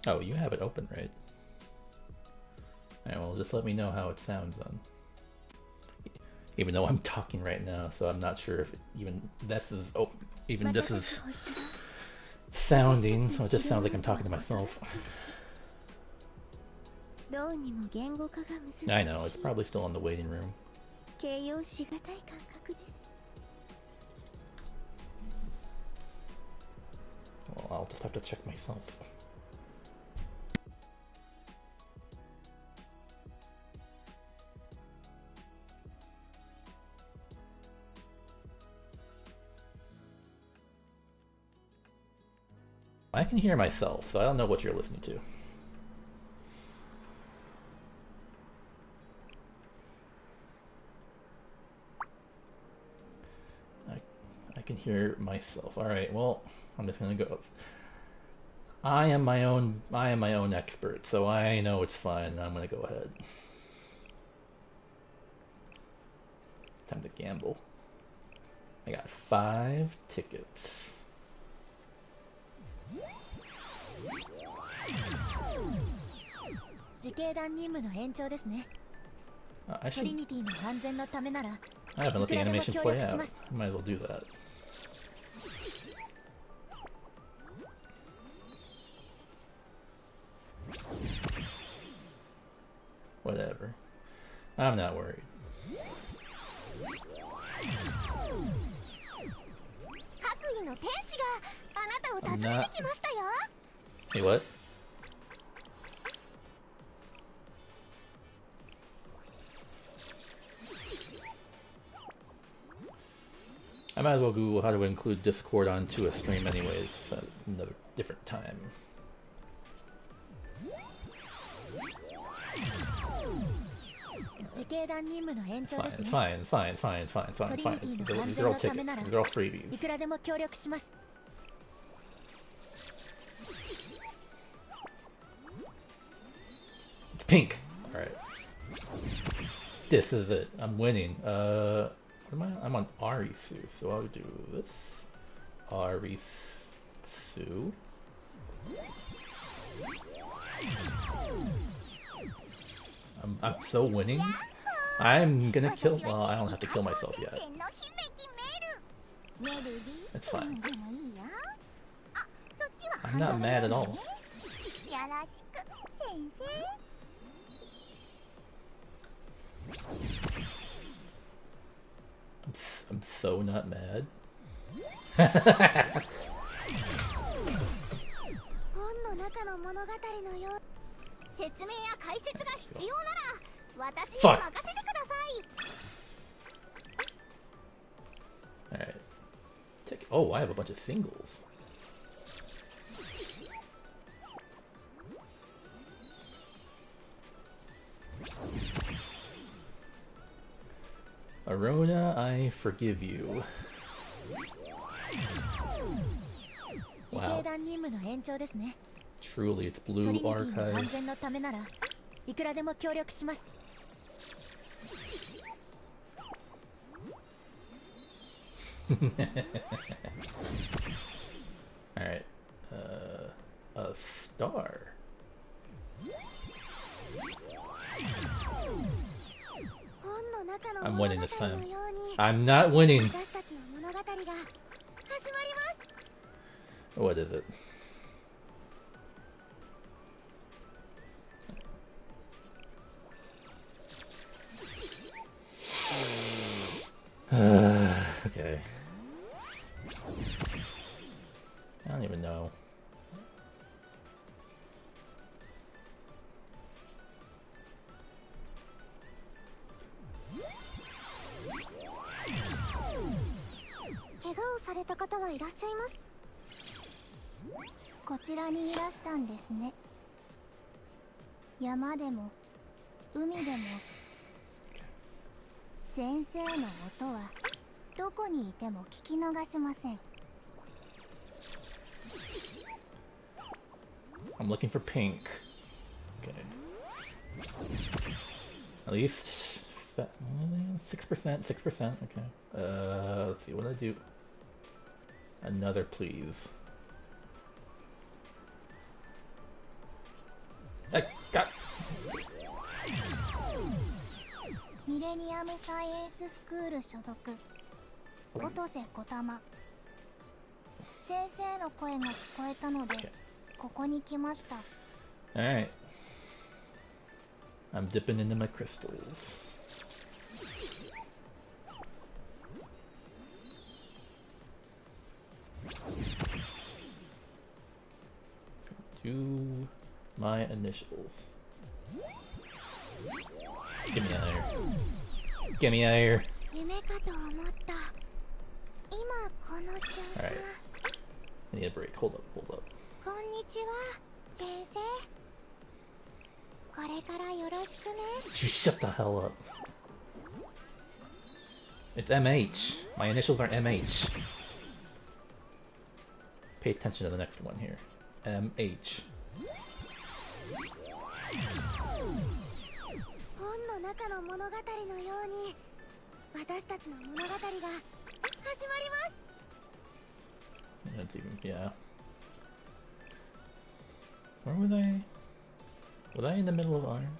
Oh, you have it open, right? Alright, well, just let me know how it sounds then. Even though I'm talking right now, so I'm not sure if even this is sounding, so it just sounds like I'm talking to myself. I know, it's probably still in the waiting room. Well, I'll just have to check myself. I can hear myself, so I don't know what you're listening to. I can hear myself. Alright, well, I'm just gonna go. I am my own expert, so I know it's fine. I'm gonna go ahead. Time to gamble. I got 5 tickets. I haven't let the animation play out. I might as well do that. Whatever. I'm not worried. I'm not... Hey, what? I might as well Google how to include Discord onto a stream anyways at another different time. Fine. These are all tickets. These are all freebies. It's pink! Alright. This is it. I'm winning. I'm on Arisu, so I'll do this. Arisu. I'm so winning. I'm gonna kill. Well, I don't have to kill myself yet. That's fine. I'm not mad at all. I'm so not mad. Fuck. Alright. Oh, I have a bunch of singles. Arona, I forgive you. Wow. Truly, it's Blue Archive. Alright. A star. I'm winning this time. I'm not winning. What is it? Okay. I don't even know. I'm looking for pink. Okay. At least 6%, 6%, okay. Let's see what I do. Another, please. レニアムサイエンススクール所属音瀬小玉。先生の声が聞こえたのでここに来ました。 Alright. I'm dipping into my crystals. Do my initials. Get me out of here. Get me out of here. 夢かと思った。今この瞬間。 Alright. I need a break. Hold up, hold up. こんにちは、先生。これからよろしくね。 You shut the hell up. It's MH. My initials are MH. Pay attention to the next one here. MH. 本の中の物語のように私たちの物語が始まります。 That's even, yeah. Where were they? Were they in the middle of iron?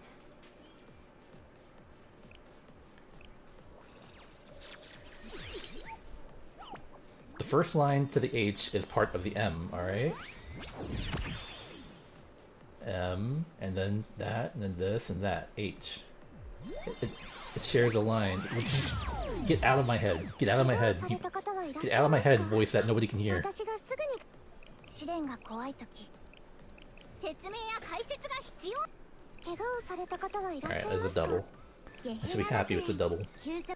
The first line to the H is part of the M, alright? M, and then that, and then this, and that. H. It shares a line. Get out of my head. Get out of my head. Get out of my head, voice that nobody can hear. 私がすぐに試練が怖いとき説明や解説が必要。怪我をされた方はいらっしゃい Alright, ま there's す a か？ double. I should be happy with the double. 急所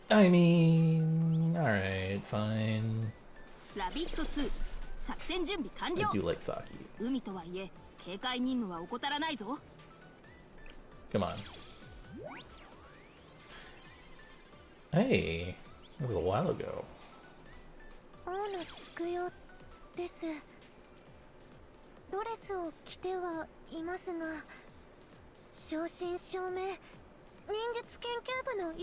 I mean, alright, fine. ラビット2作戦準備完 I 了。 do like Saki. 海とはいえ警戒任務は怠らないぞ。 Come on. Hey, that was a while ago. 王のつくよです。ドレスを着てはいますが正真正銘忍術研究部の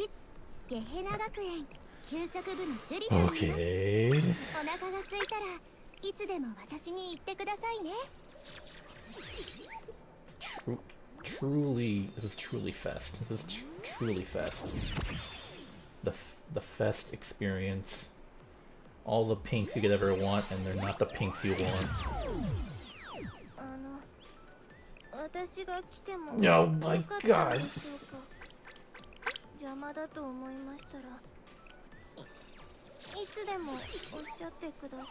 ゲヘナ学園給食部のジュリと言います。 Okay. お腹が空いたらいつでも私に言ってくださいね。 Truly, this is truly fest. This is truly fest. The fest experience. All the pinks you could ever want, and they're not the pinks you want. 私が来ても Oh my god. 邪魔だと思いましたらいつでもおっしゃってください。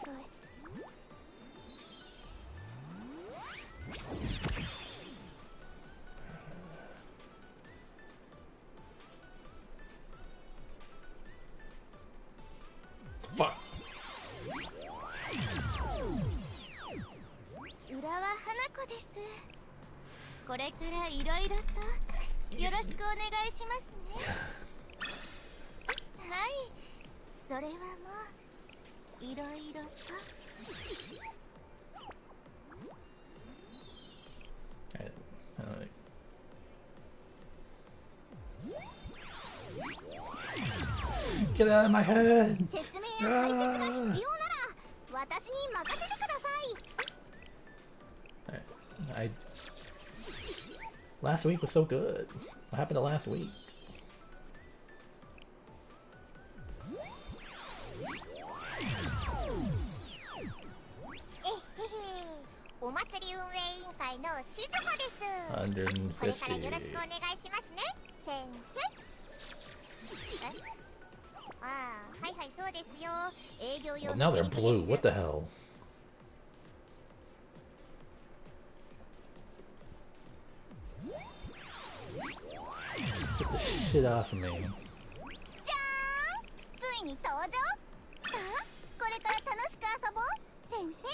Fuck. 浦和花子です。これからいろいろとよろしくお願いしますね。はい、それはもういろいろと。 Get out of my head! 説明や解説が必要なら私に任せてください。 Alright. Last week was so good. What happened to last week? お祭り運営委員会のしずこです。これからよろしくお願いしますね、先生。ああ、はいはい、そうですよ。営業用 Well, の now セ they're リフ blue. です。 What the hell? Get the shit off of me. じゃーん、ついに登場。さあ、これから楽しく遊ぼう、先生。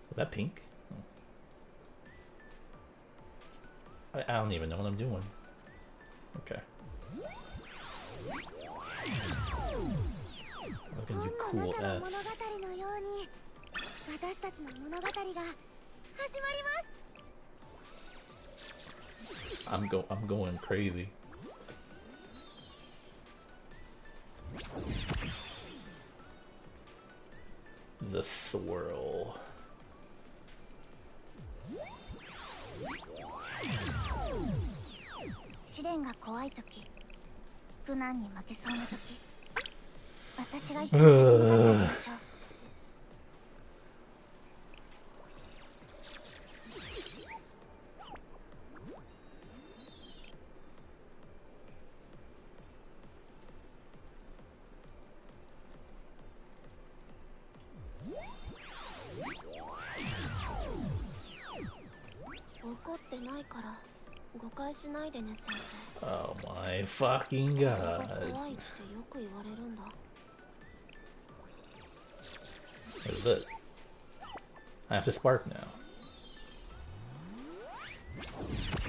Was that pink? Oh. I don't even know what I'm doing. Okay. Look at you cool ass. 物語のように私たちの物語が始まります。 I'm going crazy. the swirl. 試練が怖い時、苦難に負けそうな時、私が一緒に立ち向かっていきましょう。怒ってないから誤解しないでね、先生。 Oh my fucking 怖 god. いってよく言われるんだ。 What is it? I have to spark now.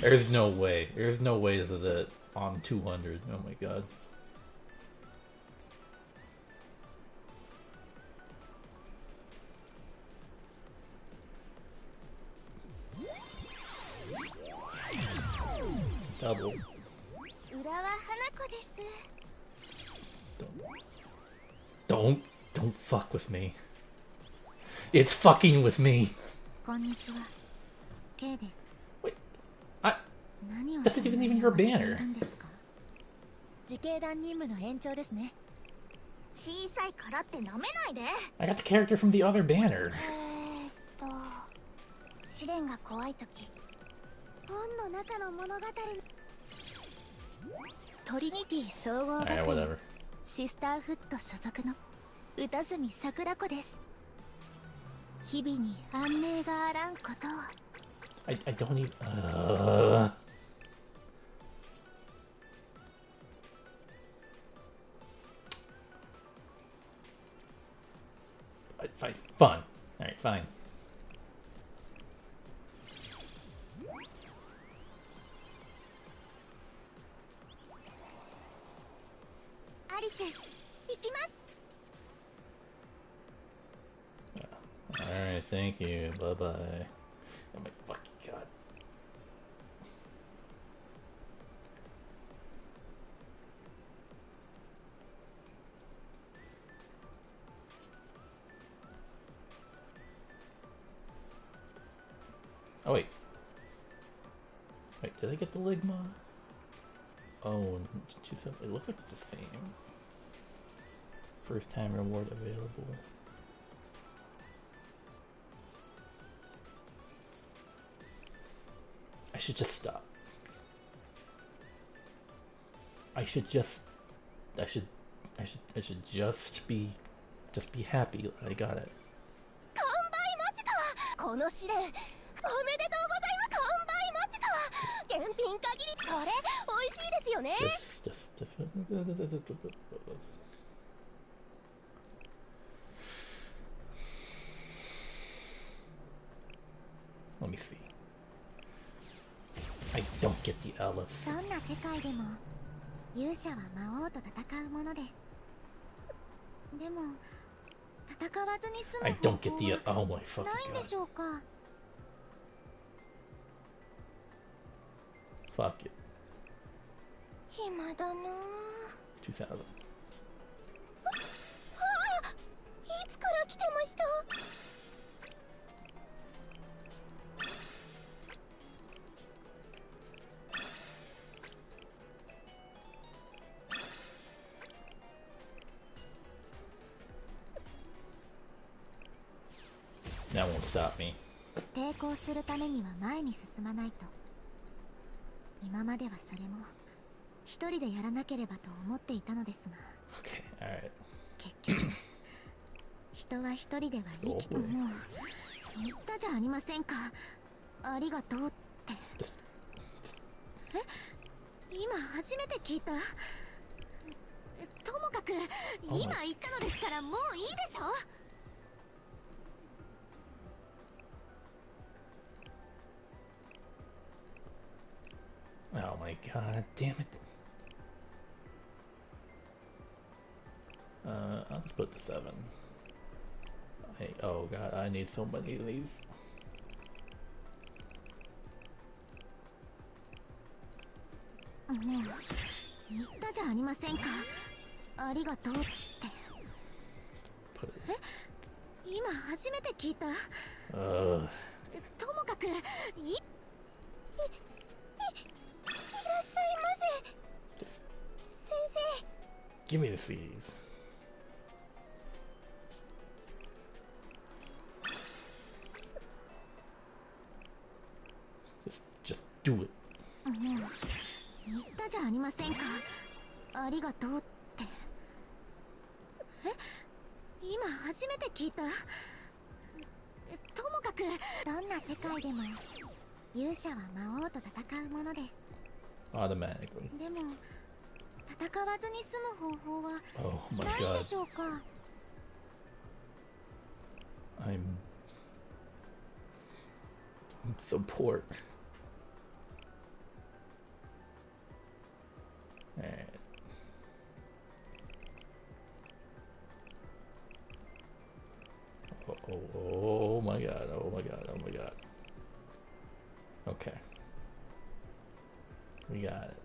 There's no way. There's no way this is it on 200. Oh my god. Double. 裏は花子です。 Don't fuck with me. It's fucking with me. こんにちは、ケイです。 Wait, I 何を That's not even your banner. んですか？自警団任務の延長ですね。小さいからって舐めないで。 I got the character from the other banner. 試練が怖い時、本の中の物語。トリニティ総合 Alright, 学 whatever. 園シスターフット所属の歌住桜子です。日々に安寧があらんことを。 I don't even. Fine. Fun. Alright, fine. アリス、行きます。 Alright, thank you. Bye bye. Oh my fucking god. Oh wait. Wait, did I get the Ligma? Oh, it looks like it's the same. First time reward available. I should just stop. I should just be happy that I got it. 完売間近。この試練、おめでとうございます。完売間近。現品限り。それ美味しいですよね。 Let me see. I don't get the Alice. どんな世界でも勇者は魔王と戦うものです。でも戦わずに済む I 方 don't 法 get the は oh my fucking ないんで god. しょうか。 Fuck it. 暇だな。 2000. いつから来てました？ That won't stop me. 抵抗するためには前に進まないと。今まではそれも一人でやらなければと思っていたのですが、 Okay, alright. 結局人は一人では生きともう言ったじゃありませんか。ありがとうって。え、今初めて聞いた。ともかく今言ったのですからもういいでしょ。 Oh my god, damn it. I'll just put the 7. Oh god, I need so many of these. もう言ったじゃありませんか。ありがとうって。 Put it. 今今初めて聞いた。Ugh. ともかくいらっしゃいませ。先生。 Give me the seeds. Just do it. もう言ったじゃありませんか。ありがとうって。え、今初めて聞いた。ともかくどんな世界でも勇者は魔王と戦うものです。 Automatically. でも戦わずに済む方法は Oh my ないで god. しょうか。 I'm so poor. Alright. Oh my god, oh my god, oh my god. Okay. We got it.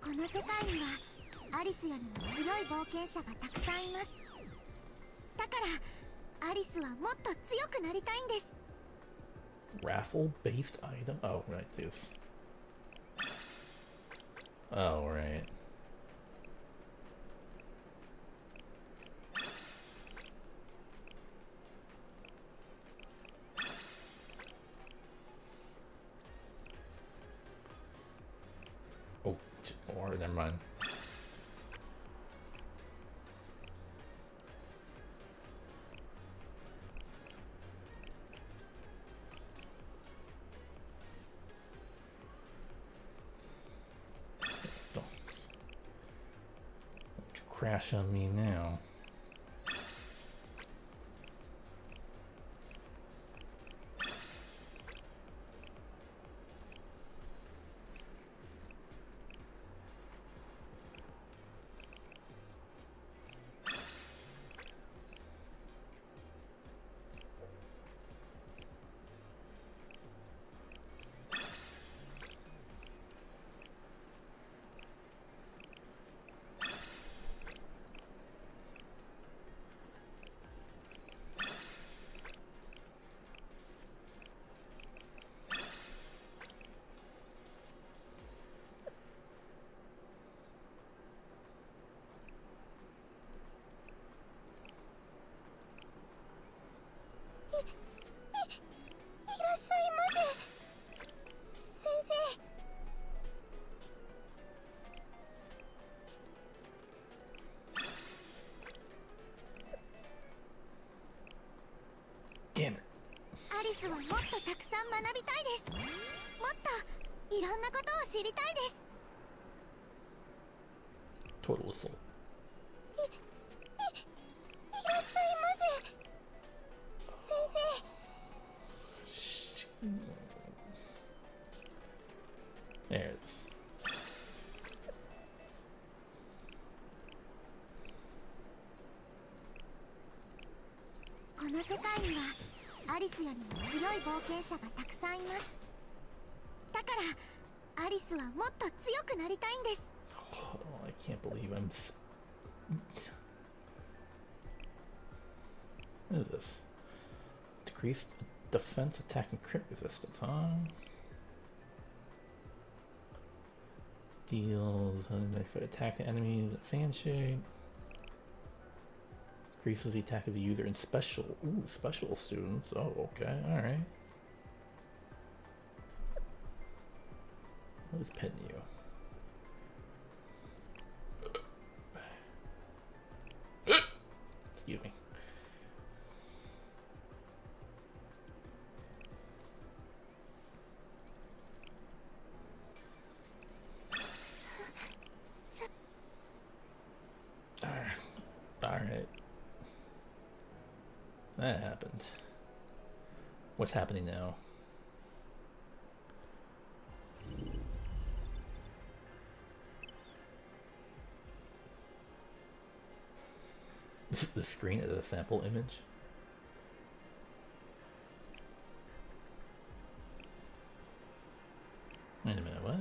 この世界にはアリスよりも強い冒険者がたくさんいます。だからアリスはもっと強くなりたいんです。 Raffle based item? Oh, right, this. Oh, right. Oh, or never mind. Don't you crash on me now. Damn it. アリスはもっとたくさん学びたいです。もっといろんなことを知りたいです。 Total assault. いらっしゃいませ。先生。 There it is. この世界にはアリスよりも強い冒険者がたくさんいます。だからアリスはもっと強くなりたいんです。 Oh, I can't believe I'm. What is this? Decreased defense, attack, and crit resistance, huh? Deals attack enemies, fan shape. Increases the attack of the user in special. Ooh, special students. Oh, okay, alright. What is petting you? Excuse me. Alright. That happened. What's happening now? The screen is a sample image. Wait a minute, what?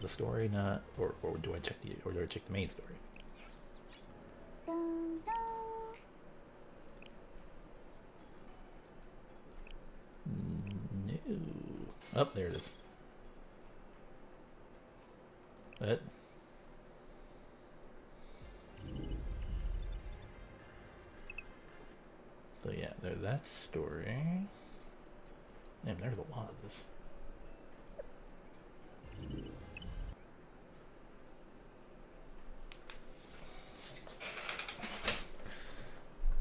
the story not, or do I check the main story? Dun, dun. No. Oh, there it is. That. So yeah, there's that story. Damn, there's a lot of this.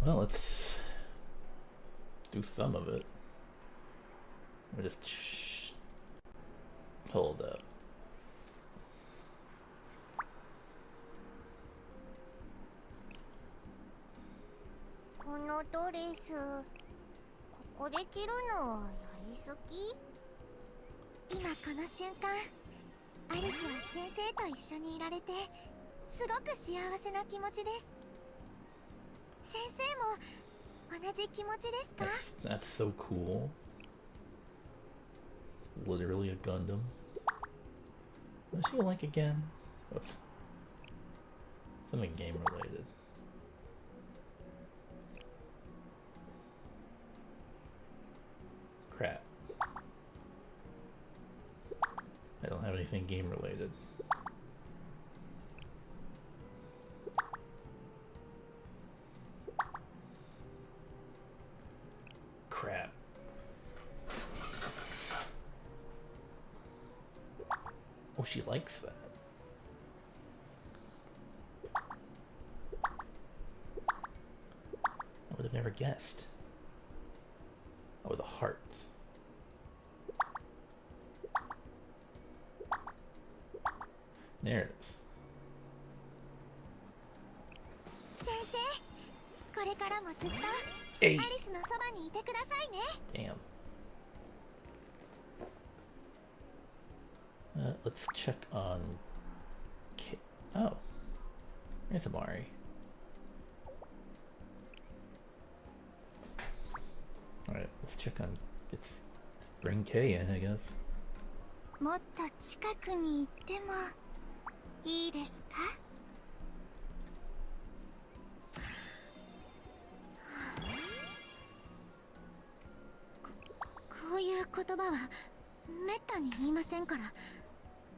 Well, let's do some of it. We'll just hold up. This dress, ここで着るのはやりすぎ? 今この瞬間、アリスは先生と一緒にいられて、すごく幸せな気持ちです。先生も同じ気持ちですか? That's so cool. Literally a Gundam. What does she like again? Oops. Something game related. Crap. I don't have anything game related. Crap. Oh, she likes that. I would have never guessed. Oh, the hearts. There it is. 先生、これからもずっとアリスのそばにいてくださいね。Damn. Let's check on Kei. Oh, there's Amari. Alright, let's check on. Let's bring Kei in, I guess. もっと近くに行ってもいいですか? こういう言葉はめったに言いませんから、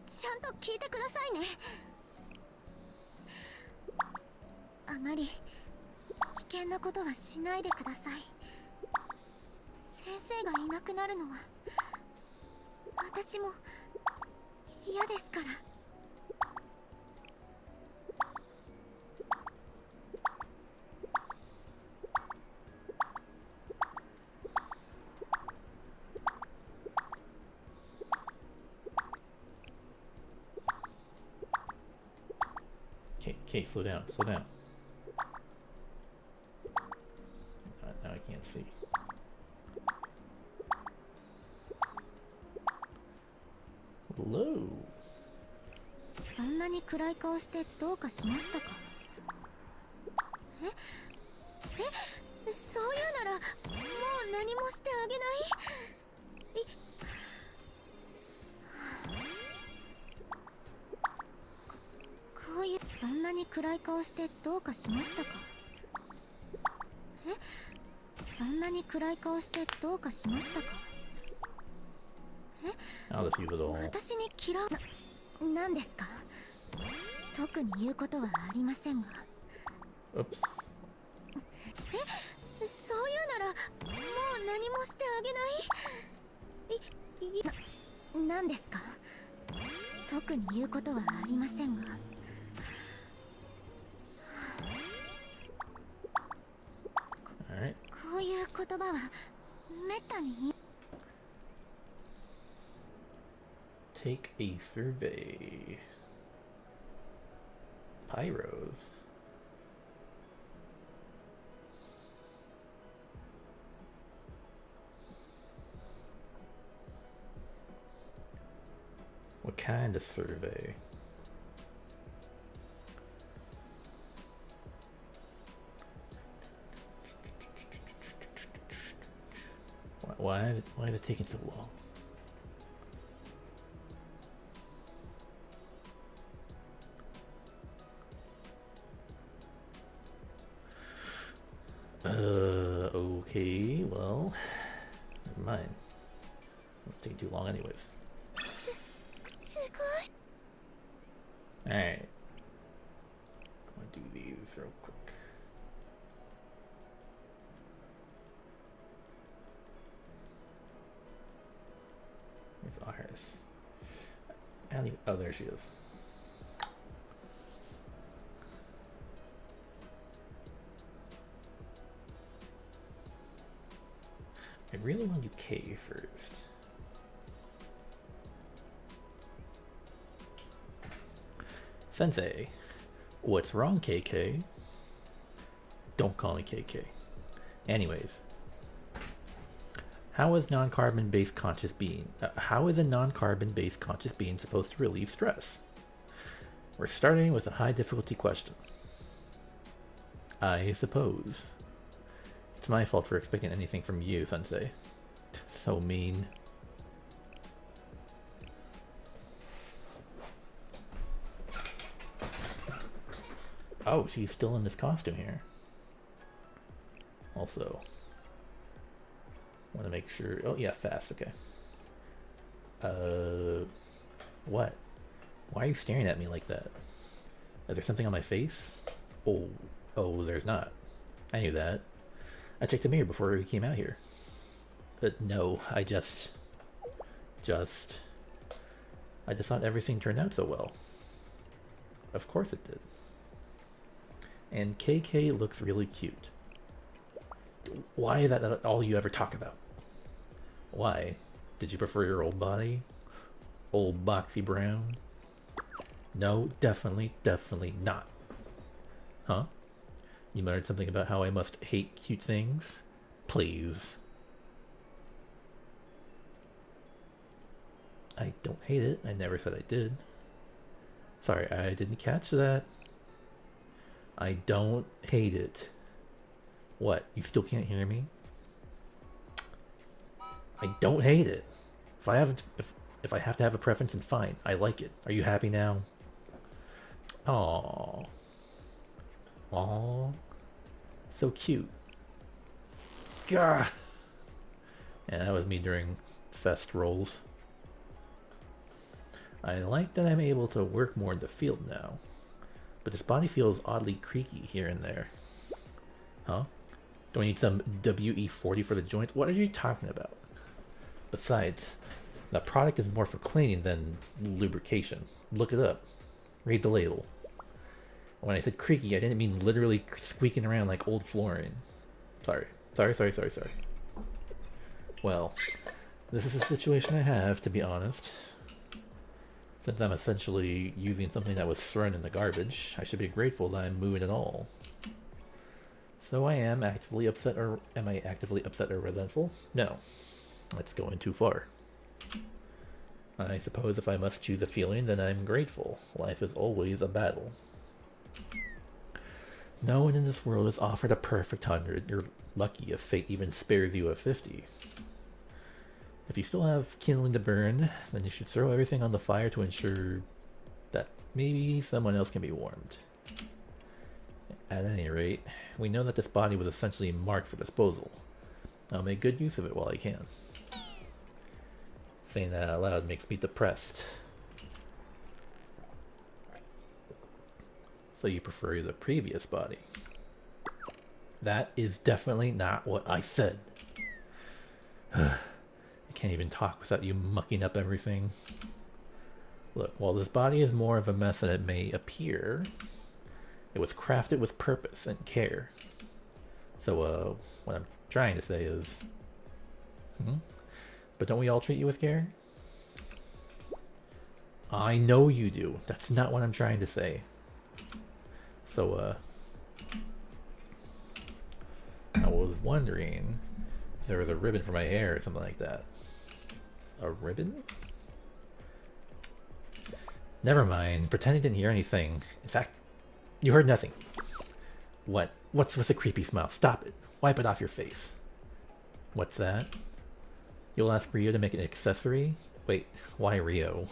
ちゃんと聞いてくださいね。あまり危険なことはしないでください。先生がいなくなるのは私も嫌ですから。Kei, slow down, slow down. Now I can't see. Hello. そんなに暗い顔してどうかしましたか? そういうならもう何もしてあげない。こういうそんなに暗い顔してどうかしましたか? そんなに暗い顔してどうかしましたか? I'll just use it all. 私に嫌うなんですか? 特に言うことはありませんが。 Oops. そういうならもう何もしてあげない。なんですか? 特に言うことはありませんが。Alright. こういう言葉はめったに言い Take a survey. Pyros. What kind of survey? Why is it taking so long? Okay, well, never mind. It'll take too long anyways. Alright. I'm gonna do these real quick. Where's Aris? Oh, there she is. I really want to do Kei first. Sensei, what's wrong, KK? Don't call me KK. Anyways, how is a non-carbon-based conscious being supposed to relieve stress? We're starting with a high difficulty question. I suppose. It's my fault for expecting anything from you, Sensei. So mean. Oh, she's still in this costume here. Also, want to make sure. Oh yeah, fast. Okay. What? Why are you staring at me like that? Is there something on my face? Oh, there's not. I knew that. I checked the mirror before we came out here. But no, I just thought everything turned out so well. Of course it did. And KK looks really cute. Why is that all you ever talk about? Why? Did you prefer your old body? Old boxy brown? No, definitely not. Huh? You muttered something about how I must hate cute things? Please. I don't hate it. I never said I did. Sorry, I didn't catch that. I don't hate it. What? You still can't hear me? I don't hate it. If I have to have a preference, then fine. I like it. Are you happy now? Aww. Aww. So cute. Gah! Yeah, that was me during fest rolls. I like that I'm able to work more in the field now. But this body feels oddly creaky here and there. Huh? Do I need some WE-40 for the joints? What are you talking about? Besides, that product is more for cleaning than lubrication. Look it up. Read the label. When I said creaky, I didn't mean literally squeaking around like old flooring. Sorry. Well, this is a situation I have, to be honest. Since I'm essentially using something that was thrown in the garbage, I should be grateful that I'm moving at all. So I am actively upset, or am I actively upset or resentful? No. That's going too far. I suppose if I must choose a feeling, then I'm grateful. Life is always a battle. No one in this world is offered a perfect 100. You're lucky if fate even spares you a 50. If you still have kindling to burn, then you should throw everything on the fire to ensure that maybe someone else can be warmed. At any rate, we know that this body was essentially marked for disposal. I'll make good use of it while I can. Saying that out loud makes me depressed. So you prefer the previous body? That is definitely not what I said. I can't even talk without you mucking up everything. Look, while this body is more of a mess than it may appear, it was crafted with purpose and care. So, what I'm trying to say is... But don't we all treat you with care? I know you do. That's not what I'm trying to say. So, I was wondering if there was a ribbon for my hair or something like that. A ribbon? Never mind. Pretend I didn't hear anything. In fact, you heard nothing. What? What's with the creepy smile? Stop it. Wipe it off your face. What's that? You'll ask Rio to make an accessory? Wait, why Rio?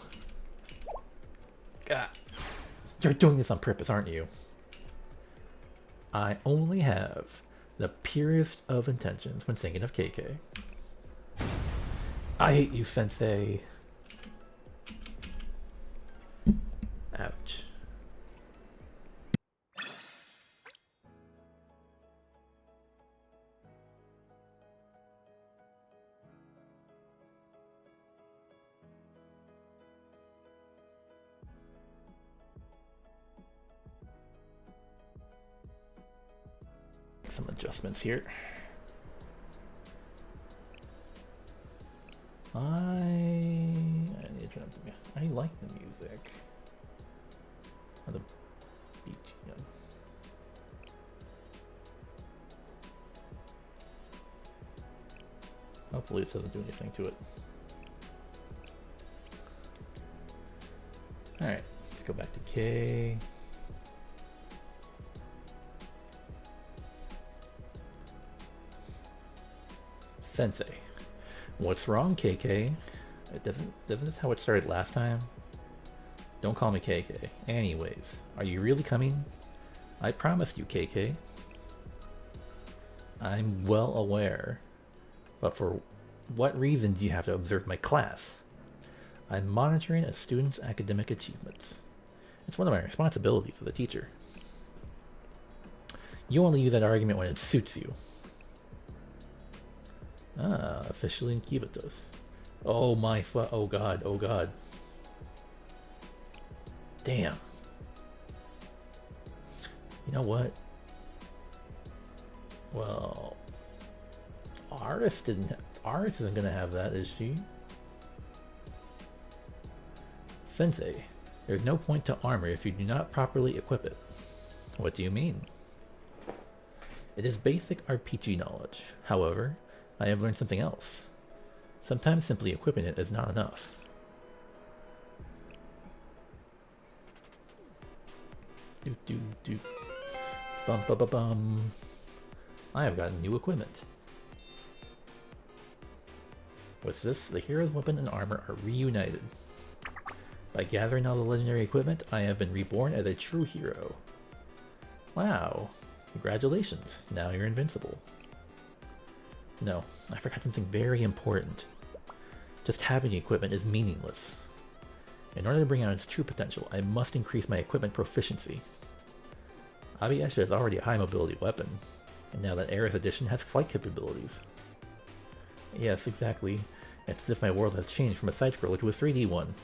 God. You're doing this on purpose, aren't you? I only have The purest of intentions when thinking of KK. I hate you, Sensei. Ouch. Some adjustments here. I need to turn up the. I like the music. Or the beat. Yeah. Hopefully this doesn't do anything to it. Alright, let's go back to K. Sensei. What's wrong, KK? It doesn't this how it started last time? Don't call me KK. Anyways, are you really coming? I promised you, KK. I'm well aware. But for what reason do you have to observe my class? I'm monitoring a student's academic achievements. It's one of my responsibilities as a teacher. You only use that argument when it suits you. Ah, officially in Kivatos. Oh my oh god, oh god. Damn. You know what? Well, Aris isn't gonna have that, is she? Sensei, there's no point to armor if you do not properly equip it. What do you mean? It is basic RPG knowledge. However, I have learned something else. Sometimes simply equipping it is not enough. Do do do. Bum bum bum bum. I have gotten new equipment. With this, the hero's weapon and armor are reunited. By gathering all the legendary equipment, I have been reborn as a true hero. Wow. Congratulations. Now you're invincible. No, I forgot something very important. Just having equipment is meaningless. In order to bring out its true potential, I must increase my equipment proficiency. Abiesha is already a high mobility weapon, and now that Aris edition has flight capabilities. Yes, exactly. It's as if my world has changed from a side-scroller to a 3D one.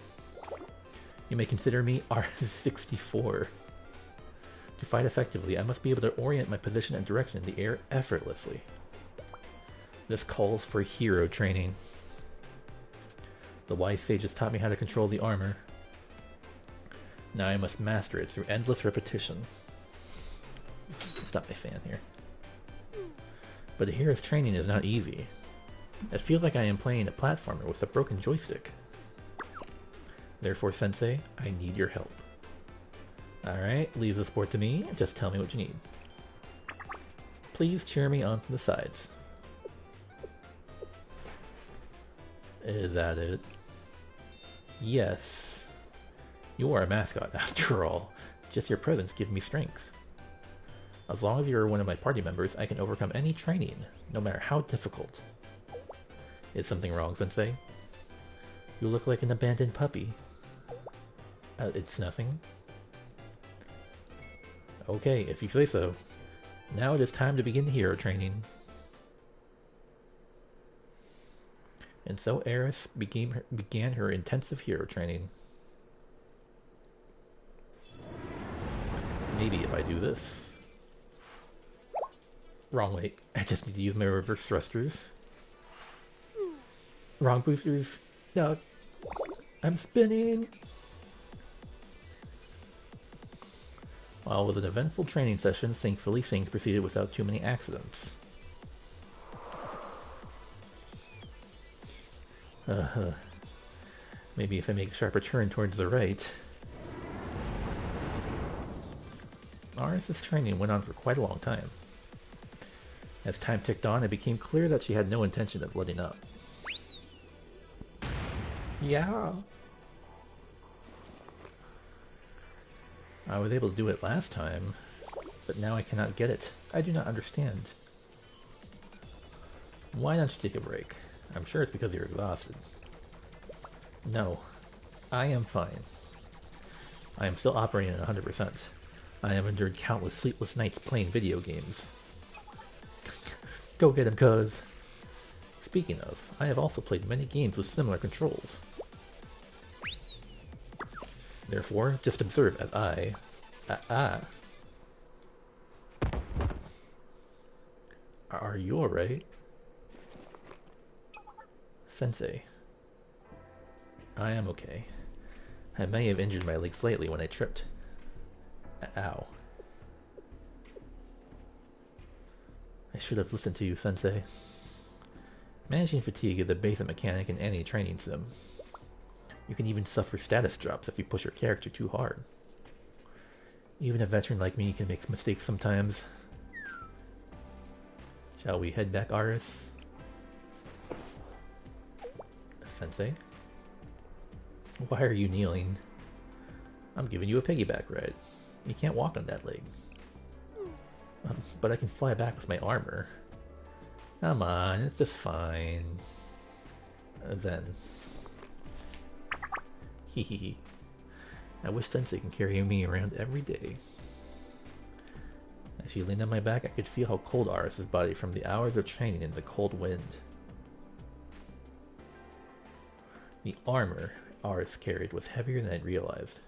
You may consider me R64. To fight effectively, I must be able to orient my position and direction in the air effortlessly. This calls for hero training. The wise sages taught me how to control the armor. Now I must master it through endless repetition. Stop my fan here. But a hero's training is not easy. It feels like I am playing a platformer with a broken joystick. Therefore, Sensei, I need your help. Alright, leave the sport to me. Just tell me what you need. Please cheer me on from the sides. Is that it? Yes. You are a mascot, after all. Just your presence gives me strength. As long as you are one of my party members, I can overcome any training, no matter how difficult. Is something wrong, Sensei? You look like an abandoned puppy. It's nothing. Okay, if you say so. Now it is time to begin hero training. And so Aris began her intensive hero training. Maybe if I do this. Wrong way. I just need to use my reverse thrusters. Wrong boosters. No. I'm spinning. While with an eventful training session, thankfully things proceeded without too many accidents. Maybe if I make a sharper turn towards the right. Aris' training went on for quite a long time. As time ticked on, it became clear that she had no intention of letting up. Yeah. I was able to do it last time, but now I cannot get it. I do not understand. Why don't you take a break? I'm sure it's because you're exhausted. No, I am fine. I am still operating at 100%. I have endured countless sleepless nights playing video games. Go get him, cuz! Speaking of, I have also played many games with similar controls. Therefore, just observe as I... Are you alright? Sensei. I am okay. I may have injured my leg slightly when I tripped. Ow. I should have listened to you, Sensei. Managing fatigue is a basic mechanic in any training sim. You can even suffer status drops if you push your character too hard. Even a veteran like me can make mistakes sometimes. Shall we head back, Aris? Sensei? Why are you kneeling? I'm giving you a piggyback ride. You can't walk on that leg. But I can fly back with my armor. Come on, it's just fine. Then. Hehehe. I wish Sensei can carry me around every day. As she leaned on my back, I could feel how cold Aris' body from the hours of training in the cold wind. The armor Aris carried was heavier than I'd realized.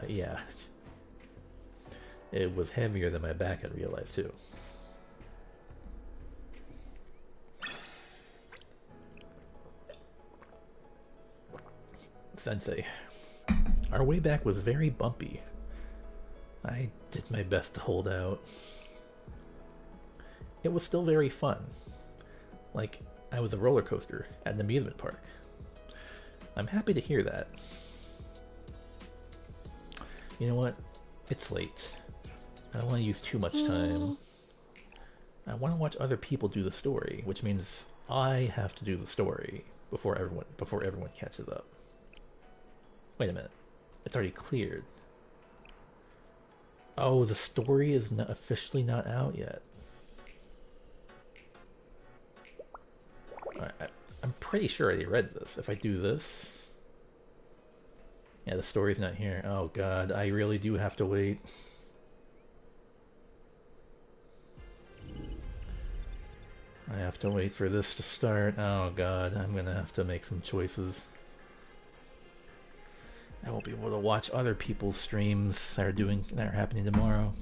Yeah. It was heavier than my back had realized too. Sensei, our way back was very bumpy. I did my best to hold out. It was still very fun. Like, I was a roller coaster at an amusement park. I'm happy to hear that. You know what? It's late. I don't want to use too much time. I want to watch other people do the story, which means I have to do the story before everyone catches up. Wait a minute. It's already cleared. Oh, the story is not officially not out yet. I'm pretty sure I already read this. If I do this... Yeah, the story's not here. Oh god, I really do have to wait. I have to wait for this to start. Oh god, I'm gonna have to make some choices. I won't be able to watch other people's streams that are happening tomorrow.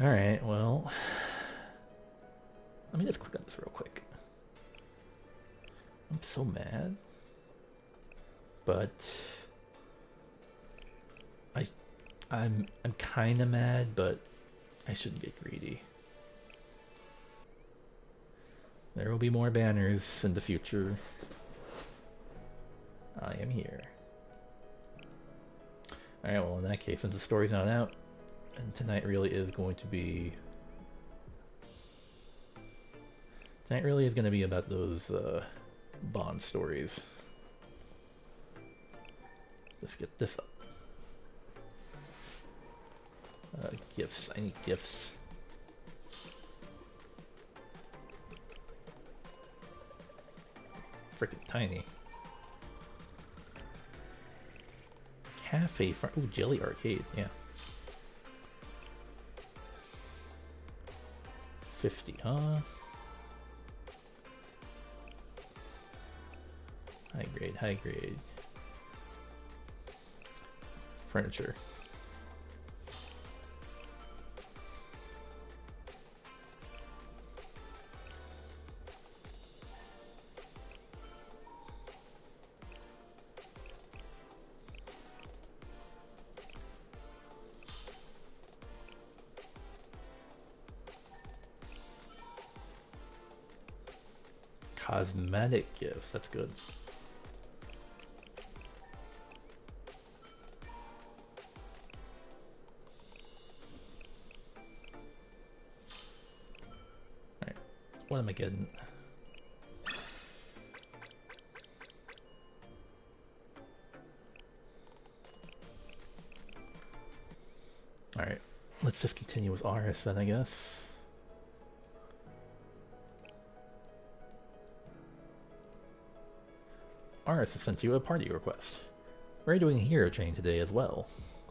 Alright, well... Let me just click on this real quick. I'm so mad. But... I'm kinda mad, but I shouldn't get greedy. There will be more banners in the future. I am here. Alright, well in that case, since the story's not out, and tonight really is going to be... Tonight really is going to be about those Bond stories. Let's get this up. Gifts. I need gifts. Freaking tiny. Cafe front. Ooh, Jelly Arcade. Yeah. 50, huh? High grade, high grade. Furniture. Cosmetic gifts, that's good. Alright, what am I getting? Alright, let's just continue with Aris then, I guess. Aris has sent you a party request. We're doing hero training today as well.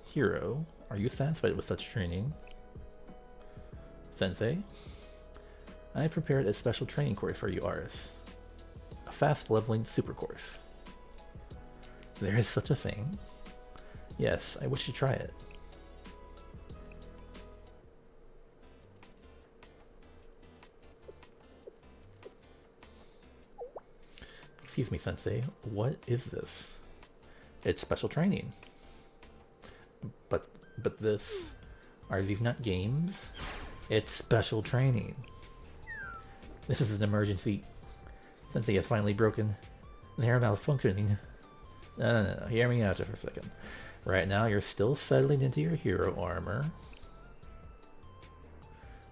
Hero, are you satisfied with such training? Sensei, I've prepared a special training course for you, Aris. A fast leveling super course. There is such a thing? Yes, I wish to try it. Excuse me, Sensei, what is this? It's special training. But this... Are these not games? It's special training. This is an emergency. Sensei has finally broken. They're malfunctioning. No, hear me out for a second. Right now you're still settling into your hero armor.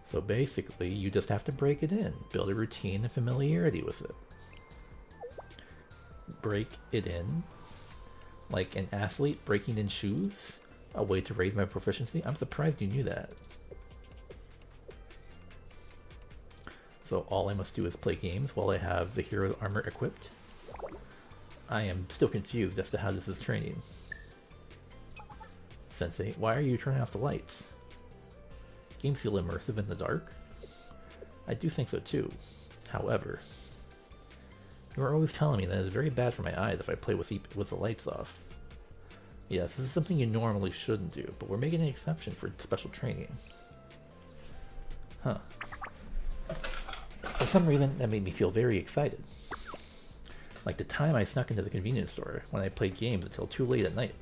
So basically, you just have to break it in. Build a routine and familiarity with it. Break it in. Like an athlete breaking in shoes? A way to raise my proficiency? I'm surprised you knew that. So all I must do is play games while I have the hero's armor equipped? I am still confused as to how this is training. Sensei, why are you turning off the lights? Games feel immersive in the dark? I do think so too. However, you are always telling me that it's very bad for my eyes if I play with the lights off. Yes, this is something you normally shouldn't do, but we're making an exception for special training. Huh. For some reason, that made me feel very excited. Like the time I snuck into the convenience store when I played games until too late at night.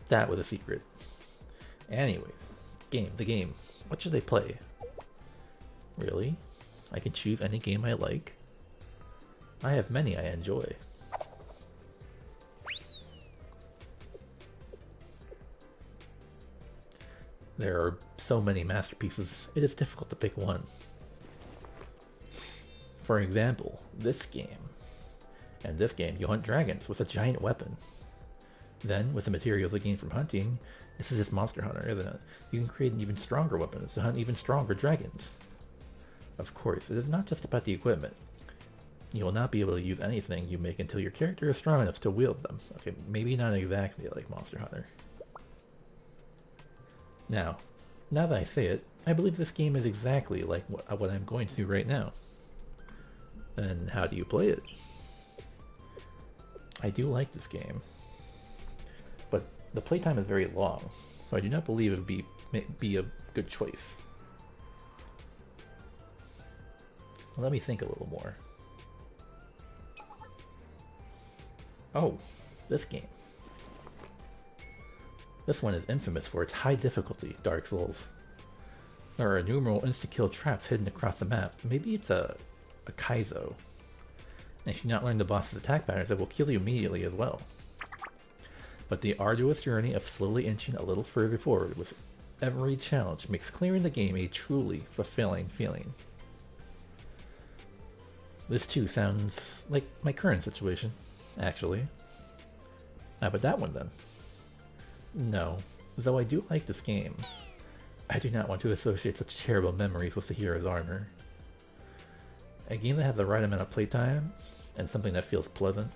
That was a secret. Anyways, the game. What should I play? Really? I can choose any game I like? I have many I enjoy. There are so many masterpieces, it is difficult to pick one. For example, this game. In this game, you hunt dragons with a giant weapon. Then, with the materials you gain from hunting, this is just Monster Hunter, isn't it? You can create even stronger weapons to hunt even stronger dragons. Of course, it is not just about the equipment. You will not be able to use anything you make until your character is strong enough to wield them. Okay, maybe not exactly like Monster Hunter. Now that I say it, I believe this game is exactly like what I'm going to do right now. Then how do you play it? I do like this game, but the playtime is very long, so I do not believe it would be a good choice. Let me think a little more. Oh, this game. This one is infamous for its high difficulty, Dark Souls. There are innumerable insta-kill traps hidden across the map. Maybe it's a Kaizo. And if you not learn the boss's attack patterns, it will kill you immediately as well. But the arduous journey of slowly inching a little further forward with every challenge makes clearing the game a truly fulfilling feeling. This too sounds like my current situation, actually. How about that one then? No, though I do like this game, I do not want to associate such terrible memories with the hero's armor. A game that has the right amount of playtime, and something that feels pleasant.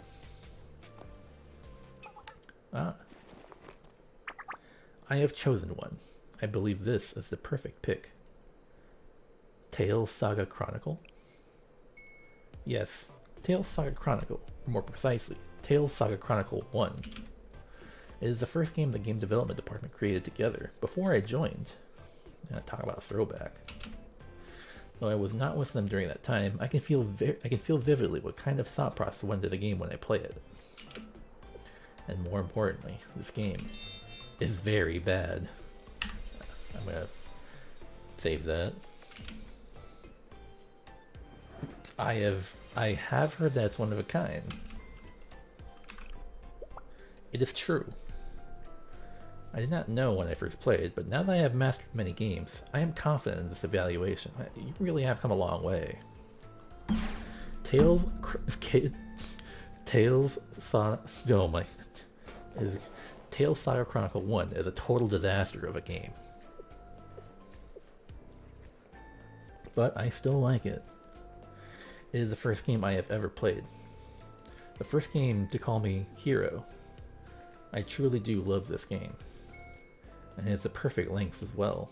Ah. I have chosen one. I believe this is the perfect pick. Tales Saga Chronicle? Yes, Tales Saga Chronicle, or more precisely, Tales Saga Chronicle 1. It is the first game the game development department created together, before I joined. Talk about a throwback. Though I was not with them during that time, I can feel vividly what kind of thought process went into the game when I play it. And more importantly, this game is very bad. I'm gonna save that. I have heard that it's one of a kind. It is true. I did not know when I first played, but now that I have mastered many games, I am confident in this evaluation. You really have come a long way. Tales Saga Chronicle 1 is a total disaster of a game. But I still like it. It is the first game I have ever played. The first game to call me hero. I truly do love this game. And it's a perfect length as well.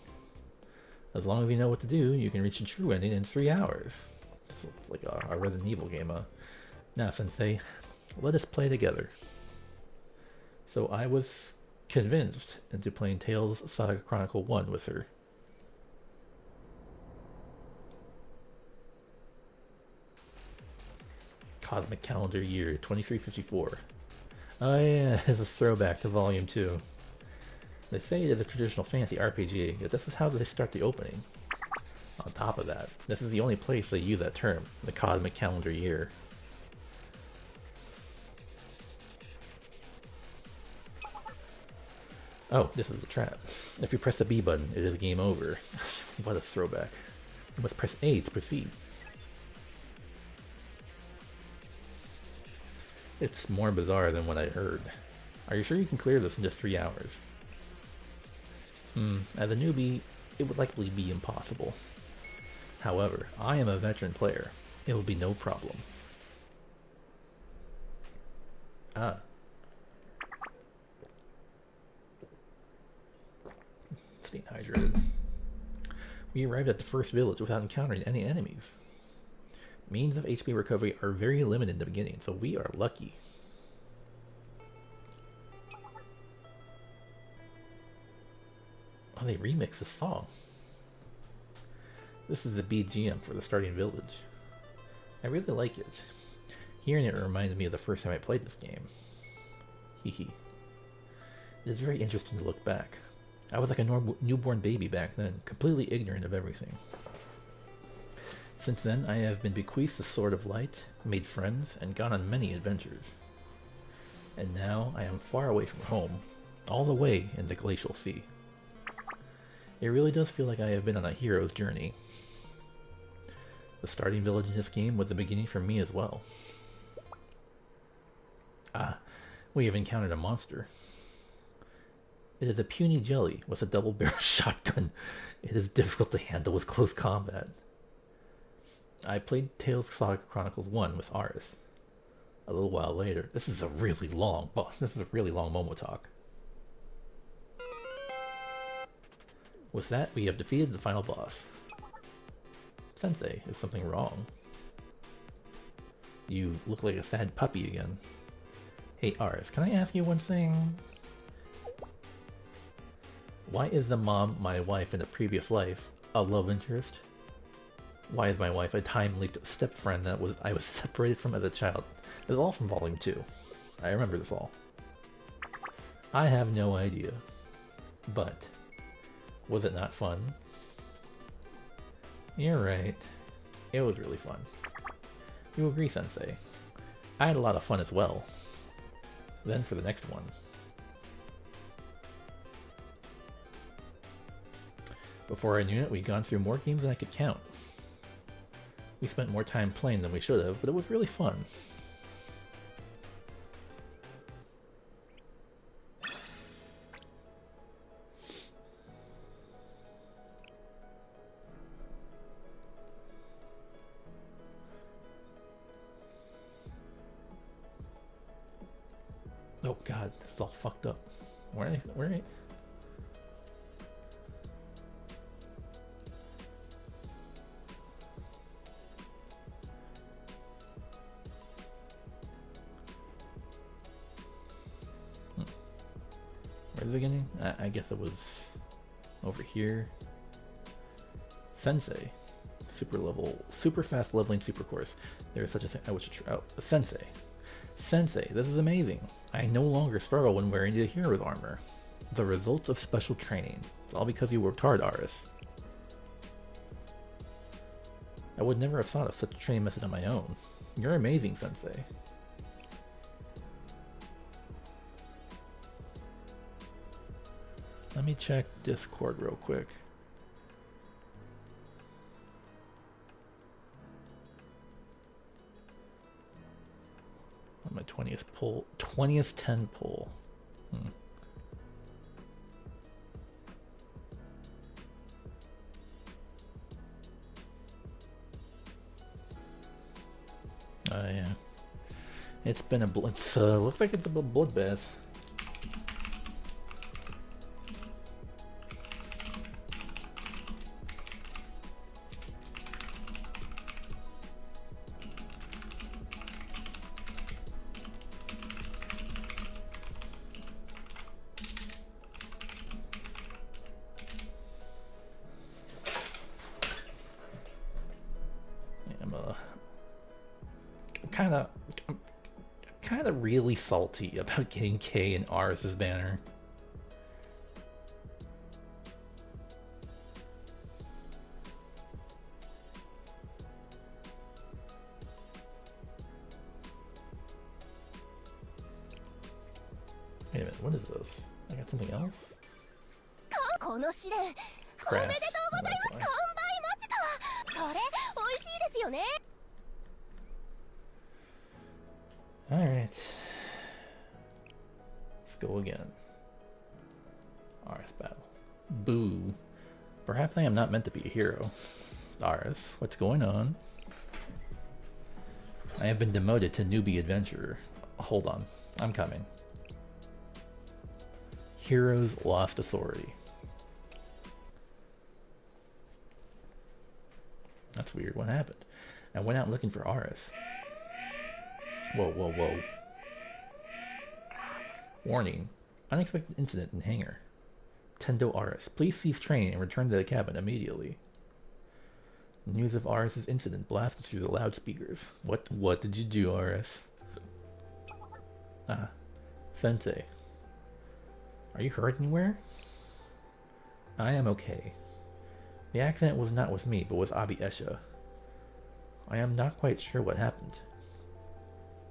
As long as you know what to do, you can reach the true ending in 3 hours. It's like a Resident Evil game, Now, Sensei, let us play together. So I was convinced into playing Tales Saga Chronicle 1 with her. Cosmic Calendar Year 2354. Oh yeah, it's a throwback to Volume 2. They say it is a traditional fantasy RPG, yet this is how they start the opening. On top of that, this is the only place they use that term, the Cosmic Calendar Year. Oh, this is a trap. If you press the B button, it is game over. What a throwback. You must press A to proceed. It's more bizarre than what I heard. Are you sure you can clear this in just 3 hours? As a newbie, it would likely be impossible. However, I am a veteran player. It will be no problem. Ah. Staying hydrated. We arrived at the first village without encountering any enemies. Means of HP recovery are very limited in the beginning, so we are lucky. Oh, they remixed the song. This is the BGM for the starting village. I really like it. Hearing it reminds me of the first time I played this game. Hehe. It is very interesting to look back. I was like a newborn baby back then, completely ignorant of everything. Since then, I have been bequeathed the Sword of Light, made friends, and gone on many adventures. And now I am far away from home, all the way in the Glacial Sea. It really does feel like I have been on a hero's journey. The starting village in this game was the beginning for me as well. Ah, we have encountered a monster. It is a puny jelly with a double-barrel shotgun. It is difficult to handle with close combat. I played Tales Saga Chronicles 1 with Aris. A little while later, this is a really long Momo talk. With that, we have defeated the final boss. Sensei, is something wrong? You look like a sad puppy again. Hey Aris, can I ask you one thing? Why is the mom, my wife in a previous life, a love interest? Why is my wife a time-leaped step-friend that I was separated from as a child? It's all from Volume 2. I remember this all. I have no idea. But, was it not fun? You're right. It was really fun. You agree, Sensei. I had a lot of fun as well. Then for the next one. Before I knew it, we'd gone through more games than I could count. We spent more time playing than we should have, but it was really fun. Oh god, this is all fucked up. Where are you? Where's the beginning? I guess it was over here. Sensei. Super fast leveling super course. There is such a thing. I wish to Sensei. Sensei, this is amazing. I no longer struggle when wearing the hero's armor. The results of special training. It's all because you worked hard, Aris. I would never have thought of such a training method on my own. You're amazing, Sensei. Let me check Discord real quick. On my 20th pull, 20th 10 pull. Oh yeah. It's been a looks like it's a bloodbath. I'm kind of really salty about getting Kei and Aris' banner. Wait a minute, what is this? I got something else? Craft. Alright. Let's go again. Aris battle. Boo. Perhaps I am not meant to be a hero. Aris, what's going on? I have been demoted to newbie adventurer. Hold on, I'm coming. Heroes lost authority. That's weird, what happened? I went out looking for Aris. Whoa, whoa, whoa. Warning. Unexpected incident in hangar. Tendo Aris. Please cease training and return to the cabin immediately. News of Aris' incident blasted through the loudspeakers. What did you do, Aris? Ah. Sensei. Are you hurt anywhere? I am okay. The accident was not with me, but with Abi Esha. I am not quite sure what happened,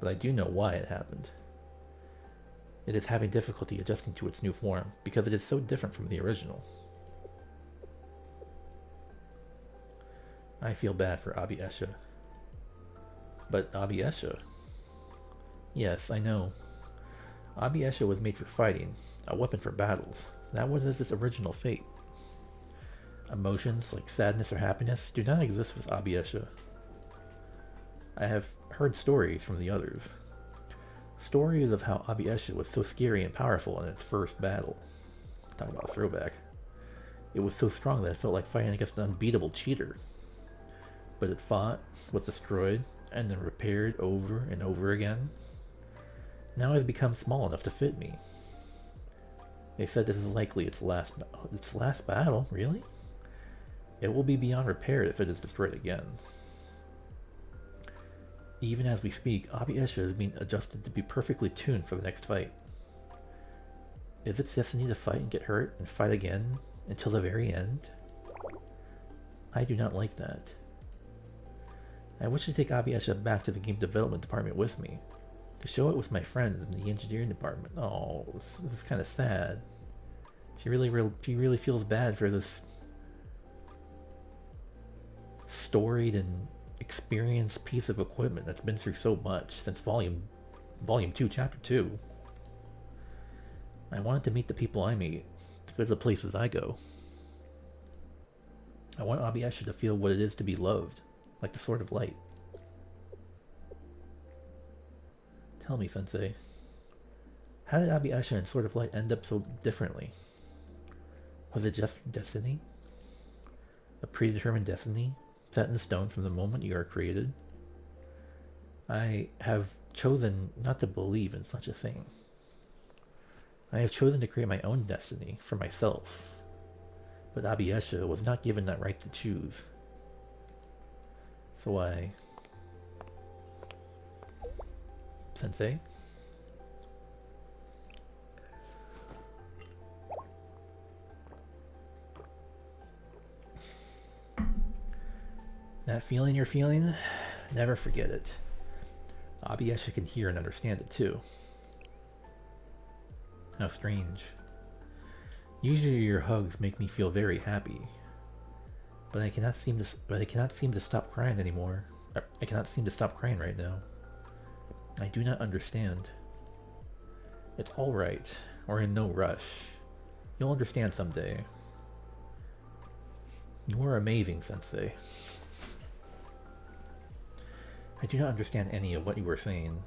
but I do know why it happened. It is having difficulty adjusting to its new form, because it is so different from the original. I feel bad for Abi Esha. But Abi Esha? Yes, I know. Abi Esha was made for fighting, a weapon for battles. That was its original fate. Emotions, like sadness or happiness, do not exist with Abi Esha. I have heard stories from the others. Stories of how Abi Esha was so scary and powerful in its first battle. Talk about a throwback. It was so strong that it felt like fighting against an unbeatable cheater. But it fought, was destroyed, and then repaired over and over again. Now it has become small enough to fit me. They said this is likely its last battle, really? It will be beyond repair if it is destroyed again. Even as we speak, Abi Esha is being adjusted to be perfectly tuned for the next fight. Is its destiny to fight and get hurt and fight again until the very end? I do not like that. I wish to take Abi Esha back to the game development department with me, to show it with my friends in the engineering department. Oh, this is kind of sad. She really feels bad for this storied and experienced piece of equipment that's been through so much since volume 2, chapter 2. I wanted to meet the people I meet, to go to the places I go. I want Abi Esha to feel what it is to be loved, like the Sword of Light. Tell me, Sensei, how did Abi Esha and Sword of Light end up so differently? Was it just destiny? A predetermined destiny, set in stone from the moment you are created? I have chosen not to believe in such a thing. I have chosen to create my own destiny for myself. But Abi Esha was not given that right to choose. So Sensei? That feeling you're feeling? Never forget it. Abi Esha can hear and understand it too. How strange. Usually your hugs make me feel very happy, but I cannot seem to stop crying anymore. I cannot seem to stop crying right now. I do not understand. It's all right. We're in no rush. You'll understand someday. You are amazing, Sensei. I do not understand any of what you were saying.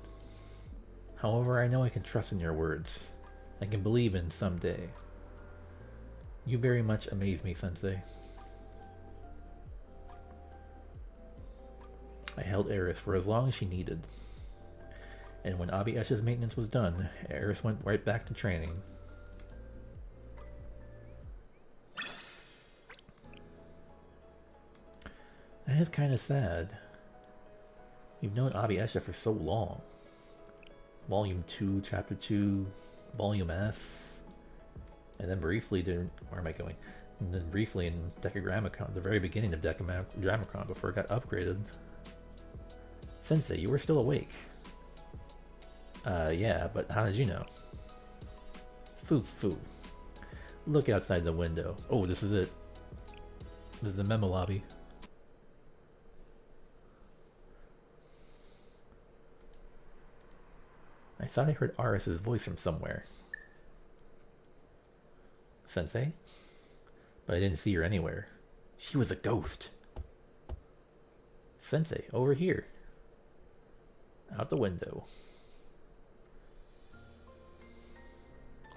However, I know I can trust in your words. I can believe in someday. You very much amaze me, Sensei. I held Aris for as long as she needed. And when Abi Esh's maintenance was done, Aris went right back to training. That is kind of sad. You've known Abi Esha for so long. Volume 2, Chapter 2, Volume F, and then briefly where am I going? And then briefly in Decagrammacon, the very beginning of Decagrammacon before it got upgraded. Sensei, you were still awake. Yeah, but how did you know? Foo. Look outside the window. Oh, this is it. This is the memo lobby. I thought I heard Aris's voice from somewhere. Sensei? But I didn't see her anywhere. She was a ghost. Sensei, over here. Out the window.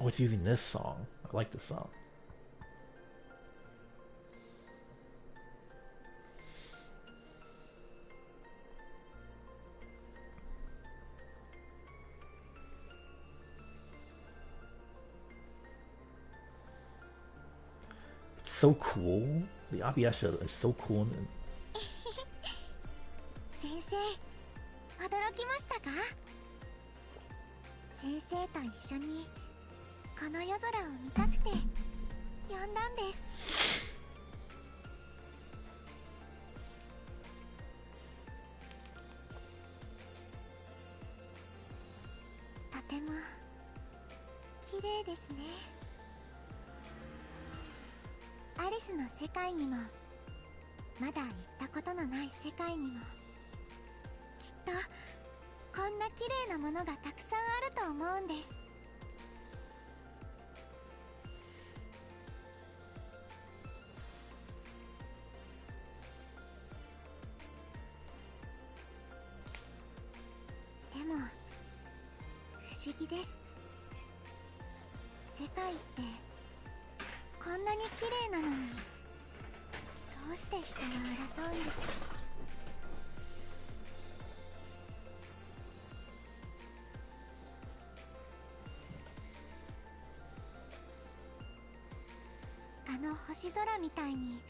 Oh, it's using this song. I like this song. So cool. The Abiesha is so cool. 先生、驚きましたか？先生と一緒にこの夜空を見たくて呼んだんです。とても綺麗ですね。アリスの世界にもまだ行ったことのない世界にもきっとこんな綺麗なものがたくさんあると思うんです。でも不思議です。世界ってこんなに綺麗なのにどうして人は争うんでしょう。あの星空みたいに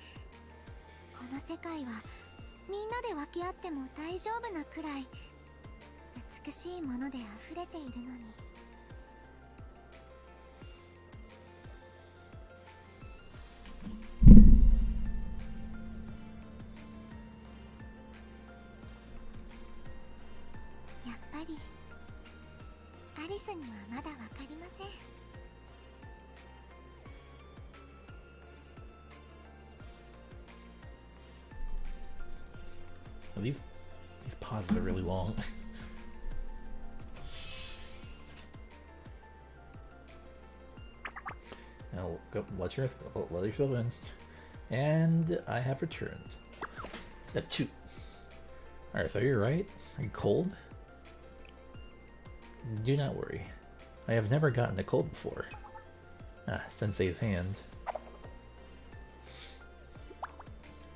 この世界はみんなで分け合っても大丈夫なくらい美しいもので溢れているのに。やっぱりアリスにはまだ分かりません。These pauses are really long. Now go let yourself in. And I have returned. That two. Alright, so you're right. Are you cold? Do not worry. I have never gotten a cold before. Ah, Sensei's hand.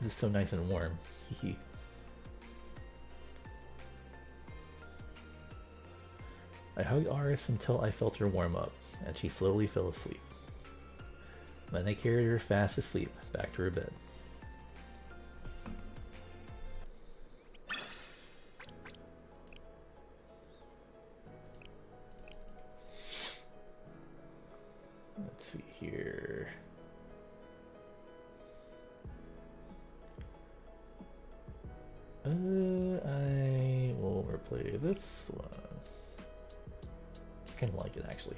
This is so nice and warm. Hehe. I hugged Aris until I felt her warm up, and she slowly fell asleep. Then I carried her fast asleep, back to her bed. Let's see here. I will replay this one. I kind of like it actually.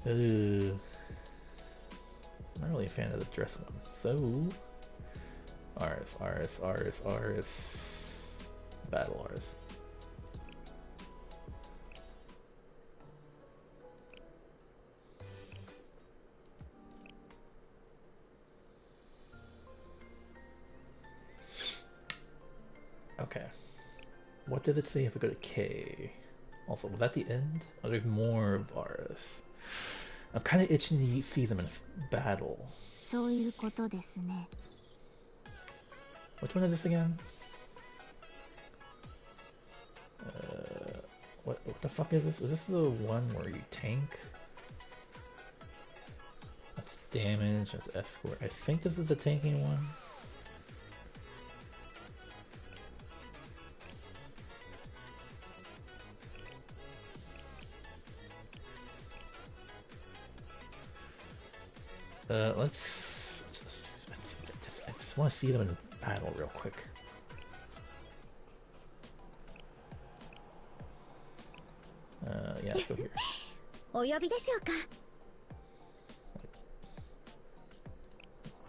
I'm not really a fan of the dress one. So, Aris. Battle Aris. Okay. What does it say if I go to Kei? Also, was that the end? Oh, there's more of Aris. I'm kind of itching to see them in battle. そういうことですね。 Which one is this again? What the fuck is this? Is this the one where you tank? That's damage, that's escort. I think this is the tanking one. Let's I just want to see them in battle real quick. Yeah, let's go here. お呼びでしょうか。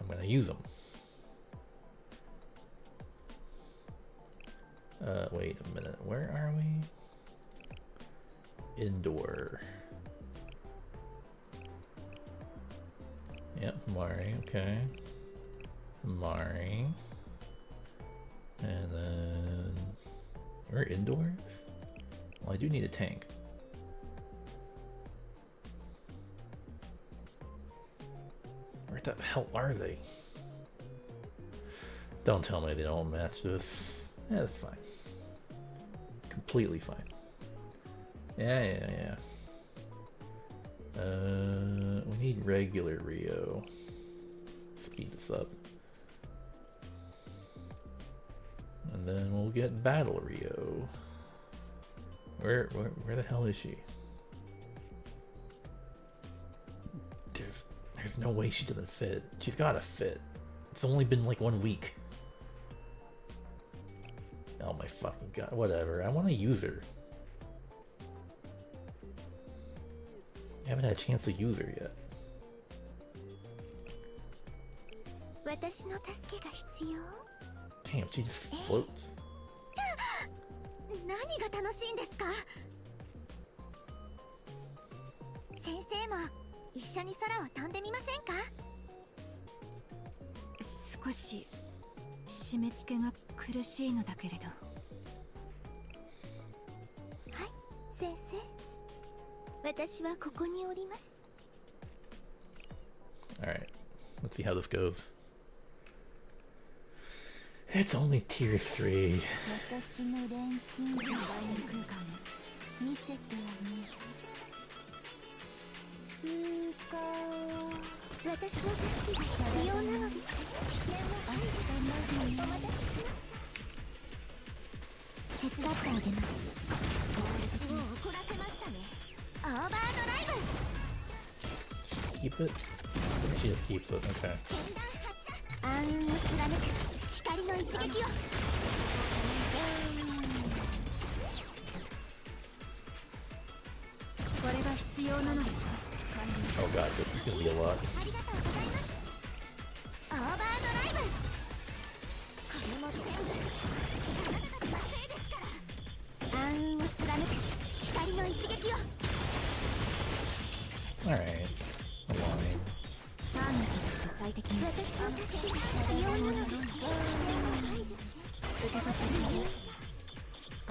I'm gonna use them. Wait a minute. Where are we? Indoor. Yep, Mari, okay. Mari. And then... We're indoors? Well, I do need a tank. Where the hell are they? Don't tell me they don't match this. Yeah, that's fine. Completely fine. Yeah. We need regular Rio. Speed this up. And then we'll get Battle Rio. Where the hell is she? There's no way she doesn't fit. She's gotta fit. It's only been like 1 week. Oh my fucking god. Whatever. I want to use her. I haven't had a chance to use her yet. 私の助けが必要？ Damn, she just floats. 何が楽しいんですか？先生も一緒に空を飛んでみませんか？少し締め付けが苦しいのだけれど。はい、先生。私はここにおります。 Alright, let's see how this goes. It's only tier 3. 私の錬金術見せてあげる。スーカー。私の助けが必要なのです。明日までにお待たせしました。手伝ってあげます。私を怒らせましたね。オーバードライブ。 Keep it? She just keeps it, okay. 暗雲を貫く光の一撃を。これが必要なのでしょう。 Oh god, this is gonna be a lot. ありがとうございます。オーバードライブ。これも全部あなたたちのせいですから。暗雲を貫く光の一撃を。 Alright. Align. ターゲットとして最適に。私の助けが必要なのです。排除します。受け取ってしました。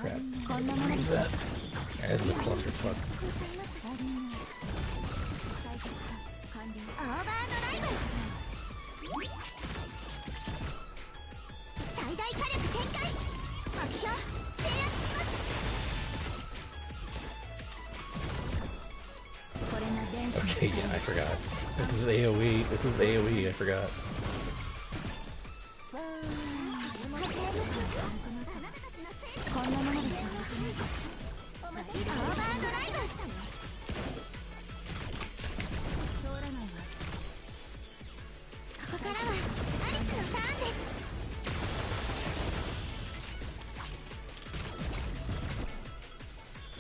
Crap. こんなもので What す。 is that? Alright, this is a clusterfuck. ございます。最適化完了。オーバードライブ。最大火力展開。目標制圧します。 これが電子の Okay, yeah, I forgot. This is AoE. This is AoE, I forgot. こんなものでしょう。オーバードライブ。通らないわ。ここからはアリスのターンです。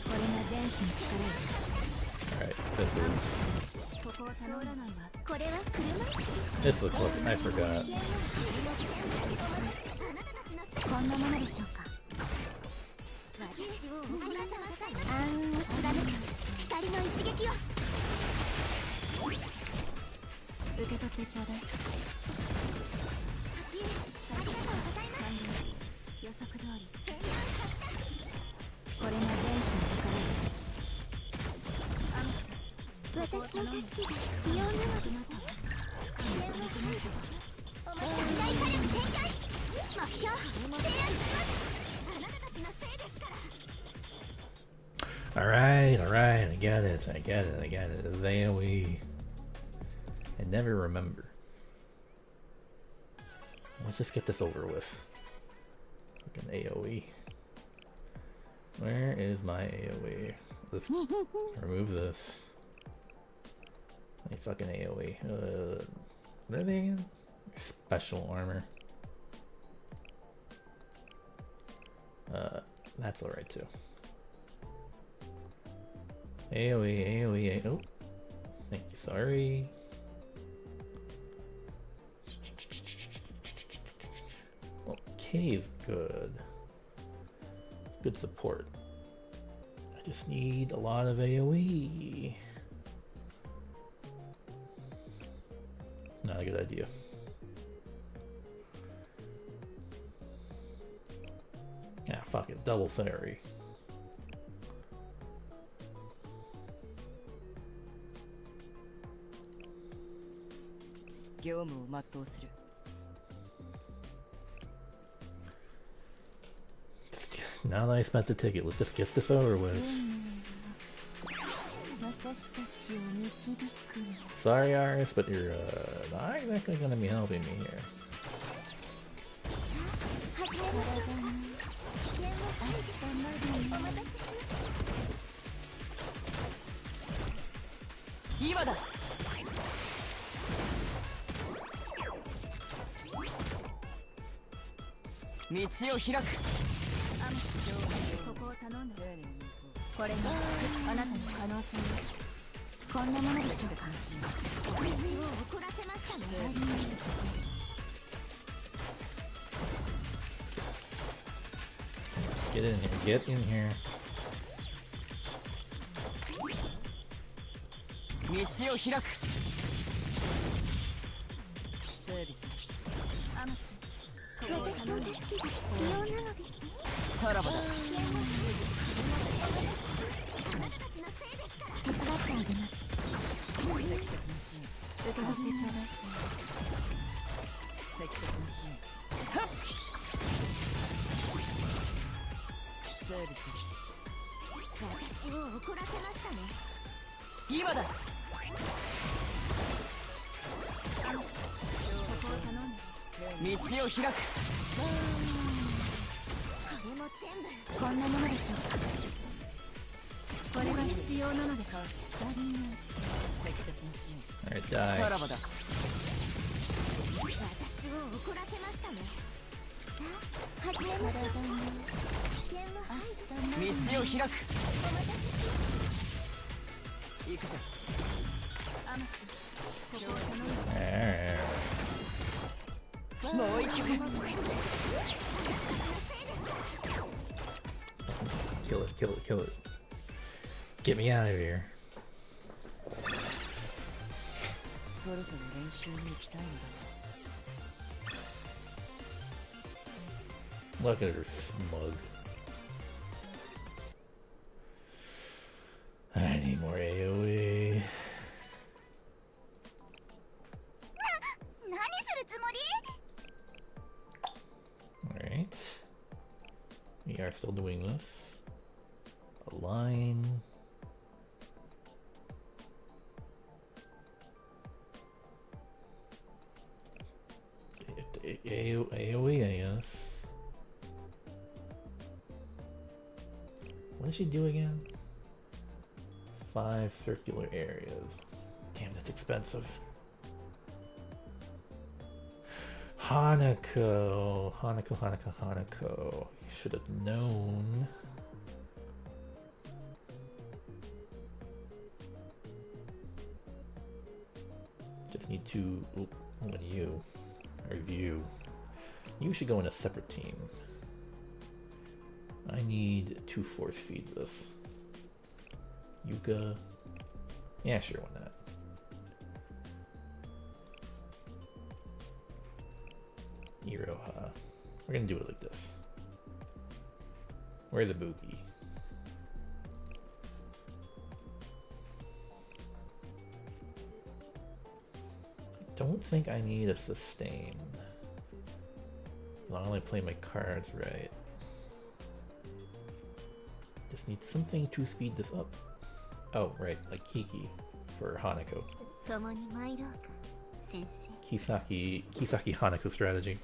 これが電子の力よ。 Alright, this is... ここは通らないわ。これは車椅子です。 This looks like... I forgot. こんなものでしょうか。私を怒らせました。暗雲を貫く光の一撃を。受け取ってちょうだい。ありがとうございます。予測通り。これが原始の力私の助けが必要なのですね。危険を排除します。最大火力展開。目標制圧します。あなたたちのせいですから。Alright, alright, I get it, I get it, I get it. It's AoE. I never remember. Let's just get this over with. Fucking AoE. Where is my AoE? Let's remove this. My fucking AoE. What are they again? Special armor. That's alright too. AoE, AoE, oh. Thank you, sorry. Well, Kei is good. Good support. I just need a lot of AoE. Not a good idea. Ah, fuck it. Double salary. Now that I spent the ticket, let's just get this over with. Sorry, Aris, but you're not exactly gonna be helping me here. Get in here, get in here. Alright, die. Kill it, kill it, kill it. Get me out of here. Look at her smug. I need more AoE. Alright. We are still doing this. Align. AoE, I guess. What does she do again? 5 circular areas. Damn, that's expensive. Hanako. Hanako. Should have known. Just need to. Oh, one of you. Or you. You should go in a separate team. I need to force feed this. Yuka. Yeah, sure, why not? Iroha. We're gonna do it like this. Where's the Ibuki? don't think I need a sustain. As long as I play my cards right. Just need something to speed this up. Oh, right, like Kiki for Hanako. 共に参ろうか先生 Kisaki Hanako strategy.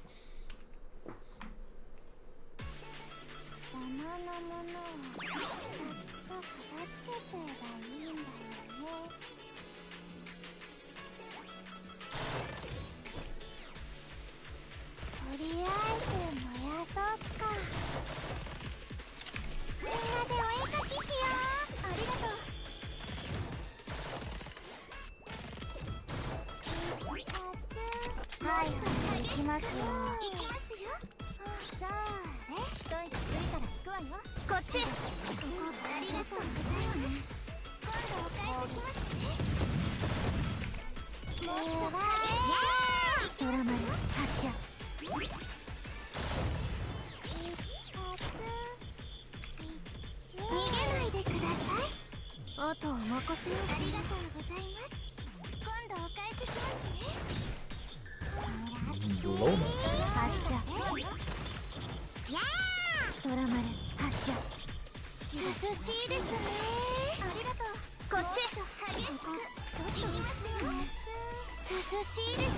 邪魔なものをさっと片付けてればいいんだよねとりあえず燃やそうかみんなでお絵かきしようありがとうはいはい行きますよさあ一息ついたら行くわよこっちありがとうございます今度お返ししますねもうドラマル発射逃げないでくださいあとお任せよありがとうございます今度お返ししますね発射ドラマル発射涼しいですねありがとうこっち激しくちょっといきますよ涼しいですね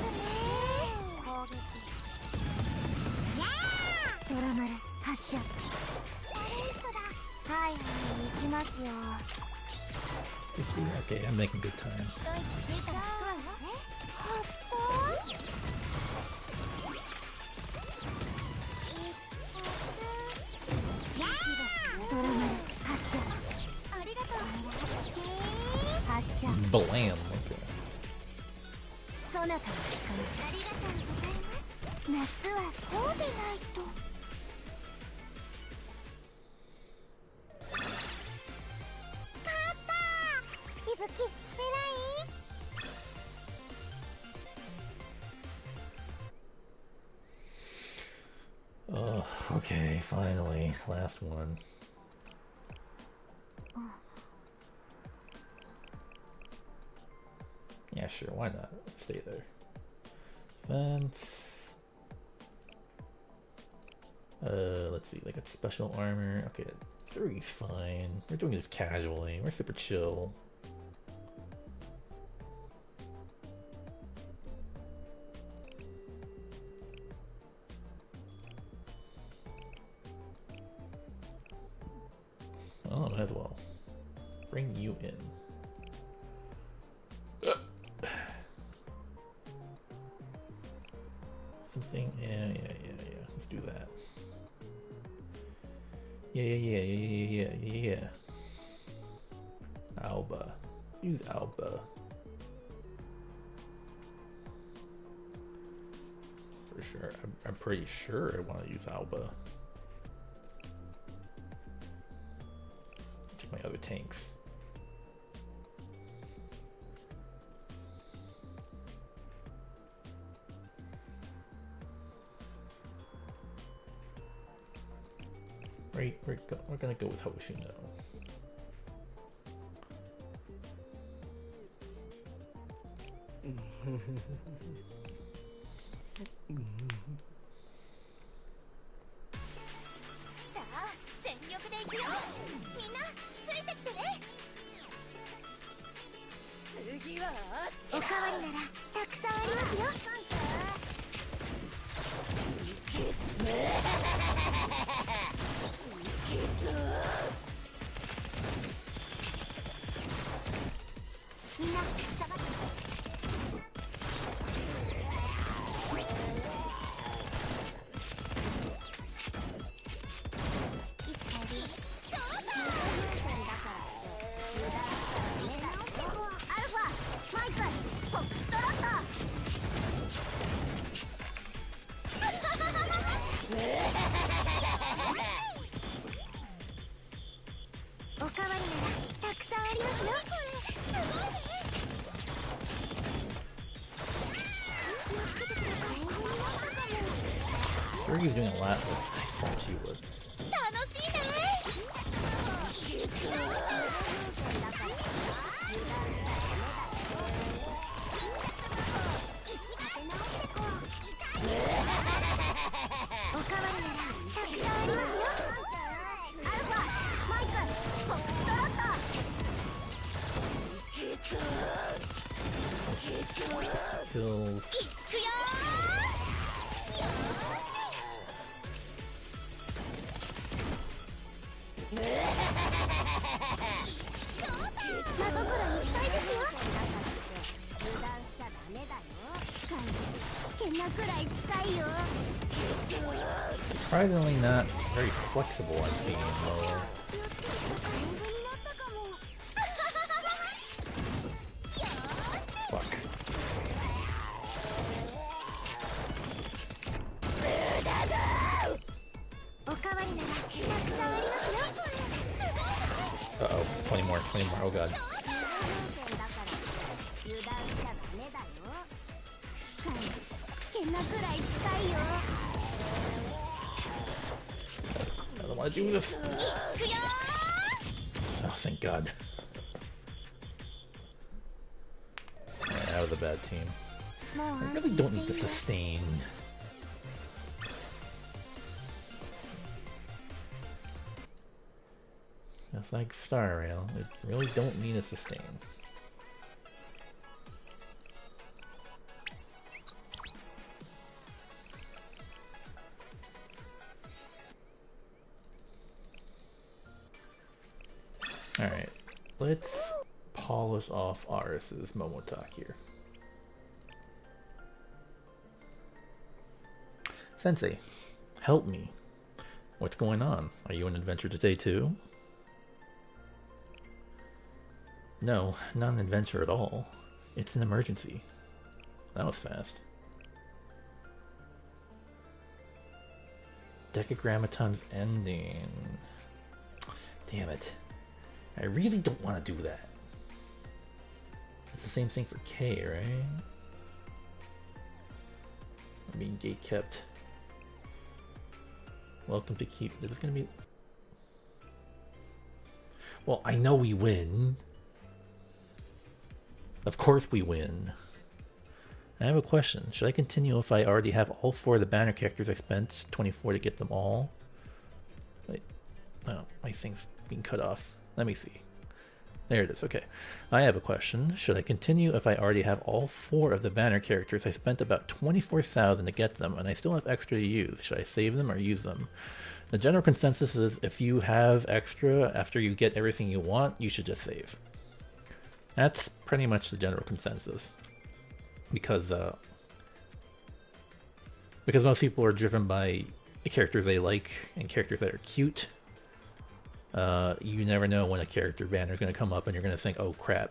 攻撃ドラマル発射はいはい行きますよ Okay, I'm making good time. 一息ついたら行くわよ発射ドラマル発射ありがとう発射 Blam. Okay. そなたの時間ありがとうございます夏はこうでないと勝ったいぶき偉い Oh, okay, finally. Last one. Yeah, sure, why not? Stay there. Defense. Let's see, like a special armor. Okay, 3's fine. We're doing this casually. We're super chill. Oh, might as well. Bring you in. Something, yeah. Let's do that. Yeah. Alba. Use Alba. For sure. I'm pretty sure I want to use Alba. Check my other tanks. We're gonna go with Hoshino. He's doing a lot with I thought she would. Kills. Surprisingly not very flexible, I'm seeing lower. Fuck. Uh-oh, 20 more, oh god. I don't want to do this. Oh, thank god. Alright, that was a bad team. I really don't need to sustain. Just like Star Rail, it really don't need a sustain. Alright, let's polish off Aris's Momotak here. Sensei, help me. What's going on? Are you on adventure today too? No, not an adventure at all. It's an emergency. That was fast. Decagrammaton's ending. Damn it. I really don't want to do that. It's the same thing for Kei, right? I'm being gatekept. Welcome to keep. Is this gonna be? Well, I know we win. Of course we win. I have a question. Should I continue if I already have all 4 of the banner characters? I spent 24 to get them all. Wait. Oh, my thing's being cut off. Let me see. There it is. Okay. I have a question. Should I continue if I already have all 4 of the banner characters? I spent about 24,000 to get them, and I still have extra to use. Should I save them or use them? The general consensus is if you have extra after you get everything you want, you should just save. That's pretty much the general consensus. Because most people are driven by the characters they like and characters that are cute. You never know when a character banner is going to come up and you're going to think, oh crap,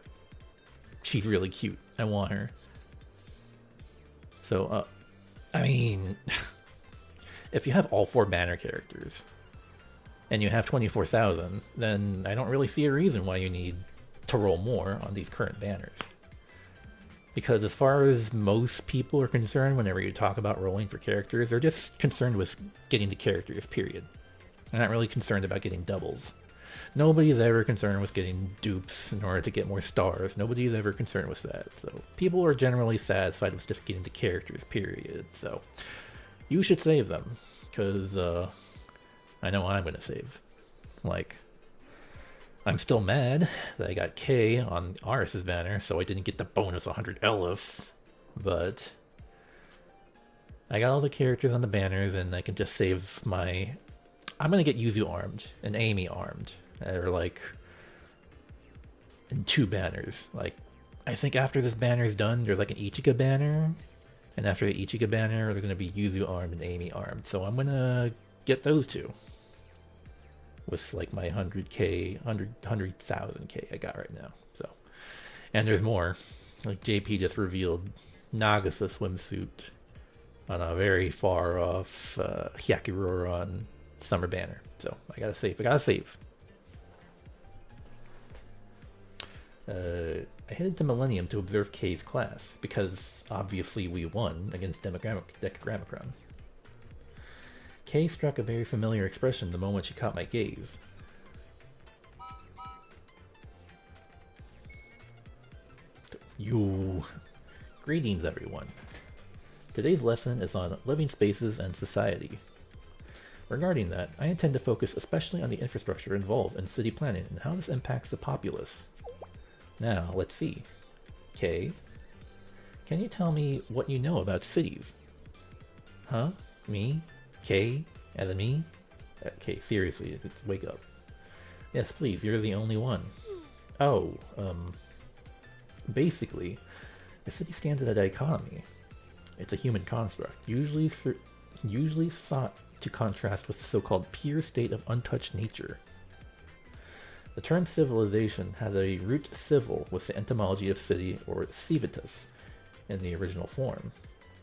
she's really cute, I want her. So, I mean, if you have all 4 banner characters and you have 24,000, then I don't really see a reason why you need to roll more on these current banners. Because as far as most people are concerned, whenever you talk about rolling for characters, they're just concerned with getting the characters, period. They're not really concerned about getting doubles. Nobody's ever concerned with getting dupes in order to get more stars. Nobody's ever concerned with that. So people are generally satisfied with just getting the characters, period. So you should save them, because I know I'm going to save. Like, I'm still mad that I got Kei on Aris's banner, so I didn't get the bonus 100 Elif, but I got all the characters on the banners, and I can just save my... I'm gonna get Yuzu armed and Amy armed, or like in 2 banners. Like, I think after this banner is done, there's like an Ichigo banner, and after the Ichigo banner, there's gonna be Yuzu armed and Amy armed. So I'm gonna get those 2 with like my 100k, 100,000k I got right now. So, and there's more. Like JP just revealed Nagisa swimsuit on a very far off Hyakuroran summer banner. So I gotta save. I headed to Millennium to observe Kei's class, because obviously we won against Decagrammaton. Kei struck a very familiar expression the moment she caught my gaze. You... Greetings, everyone. Today's lesson is on living spaces and society. Regarding that, I intend to focus especially on the infrastructure involved in city planning and how this impacts the populace. Now, let's see. Kei, can you tell me what you know about cities? Huh? Me? Kei? And me? Okay, seriously, wake up. Yes, please, you're the only one. Oh, basically, a city stands at a dichotomy. It's a human construct, usually sought to contrast with the so-called pure state of untouched nature. The term civilization has a root civil with the etymology of city, or civitas, in the original form.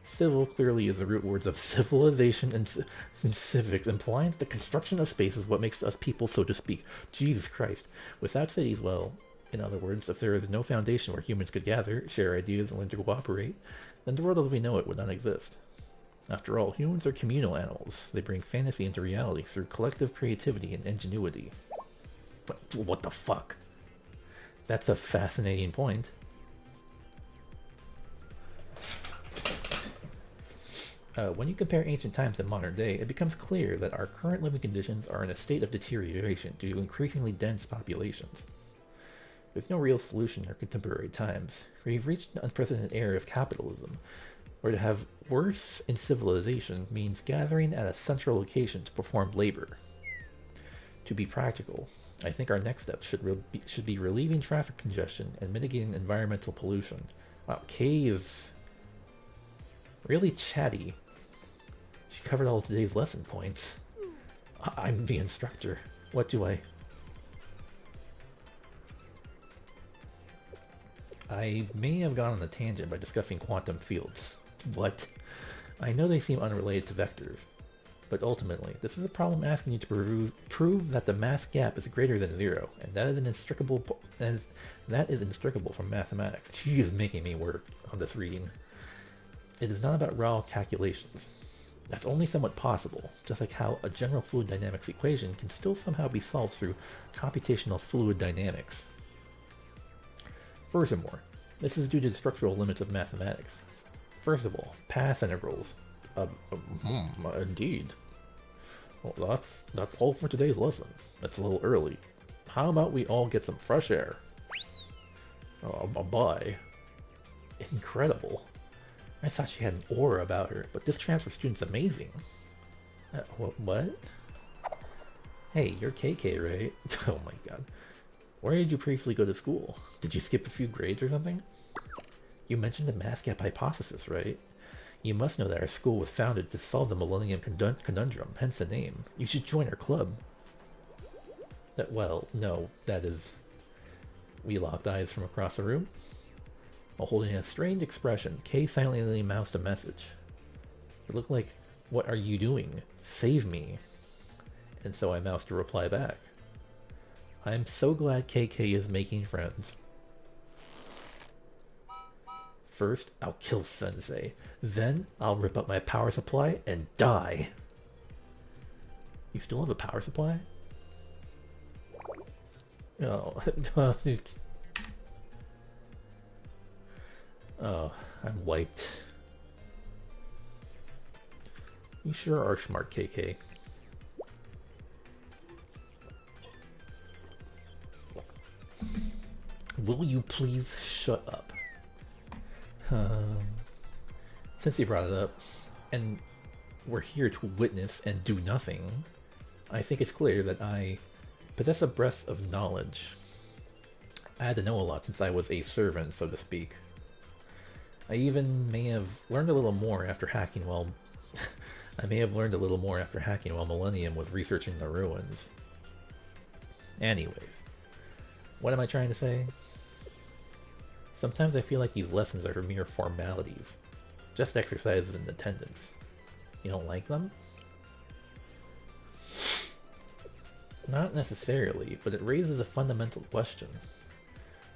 Civil clearly is the root words of civilization and civics, implying that the construction of space is what makes us people, so to speak. Jesus Christ. Without cities, well, in other words, if there is no foundation where humans could gather, share ideas, and learn to cooperate, then the world as we know it would not exist. After all, humans are communal animals. They bring fantasy into reality through collective creativity and ingenuity. What the fuck? That's a fascinating point. When you compare ancient times to modern day, it becomes clear that our current living conditions are in a state of deterioration due to increasingly dense populations. There's no real solution in our contemporary times. We've reached an unprecedented era of capitalism, where to have worse in civilization means gathering at a central location to perform labor. To be practical, I think our next step should be relieving traffic congestion and mitigating environmental pollution. Wow, Kei is really chatty. She covered all of today's lesson points. I'm the instructor. What do I may have gone on a tangent by discussing quantum fields. What? I know they seem unrelated to vectors, but ultimately, this is a problem asking you to prove that the mass gap is greater than 0, and that is inextricable from mathematics. She is making me work on this reading. It is not about raw calculations. That's only somewhat possible, just like how a general fluid dynamics equation can still somehow be solved through computational fluid dynamics. Furthermore, this is due to the structural limits of mathematics. First of all, path integrals. Indeed. Well, that's all for today's lesson. It's a little early. How about we all get some fresh air? Bye. Incredible. I thought she had an aura about her, but this transfer student's amazing. What? Hey, you're KK, right? Oh my god. Where did you briefly go to school? Did you skip a few grades or something? You mentioned the mass gap hypothesis, right? You must know that our school was founded to solve the Millennium Conundrum, hence the name. You should join our club. Well, no, that is... We locked eyes from across the room. While holding a strange expression, Kei silently mouthed a message. It looked like, "What are you doing? Save me." And so I mouthed a reply back. I'm so glad KK is making friends. First, I'll kill Sensei. Then, I'll rip up my power supply and die. You still have a power supply? Oh, oh, I'm wiped. You sure are smart, KK. Will you please shut up? Since you brought it up, and we're here to witness and do nothing, I think it's clear that I possess a breadth of knowledge. I had to know a lot since I was a servant, so to speak. I even may have learned a little more after hacking while... Millennium was researching the ruins. Anyways, what am I trying to say? Sometimes I feel like these lessons are mere formalities. Just exercises in attendance. You don't like them? Not necessarily, but it raises a fundamental question.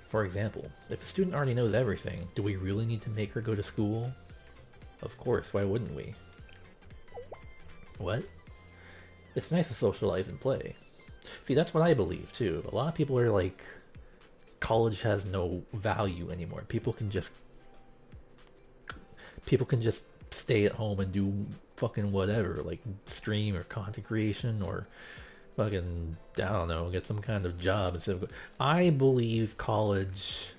For example, if a student already knows everything, do we really need to make her go to school? Of course, why wouldn't we? What? It's nice to socialize and play. See, that's what I believe too. A lot of people are like, college has no value anymore. People can just stay at home and do fucking whatever, like stream or content creation or fucking, I don't know, get some kind of job instead of. I believe college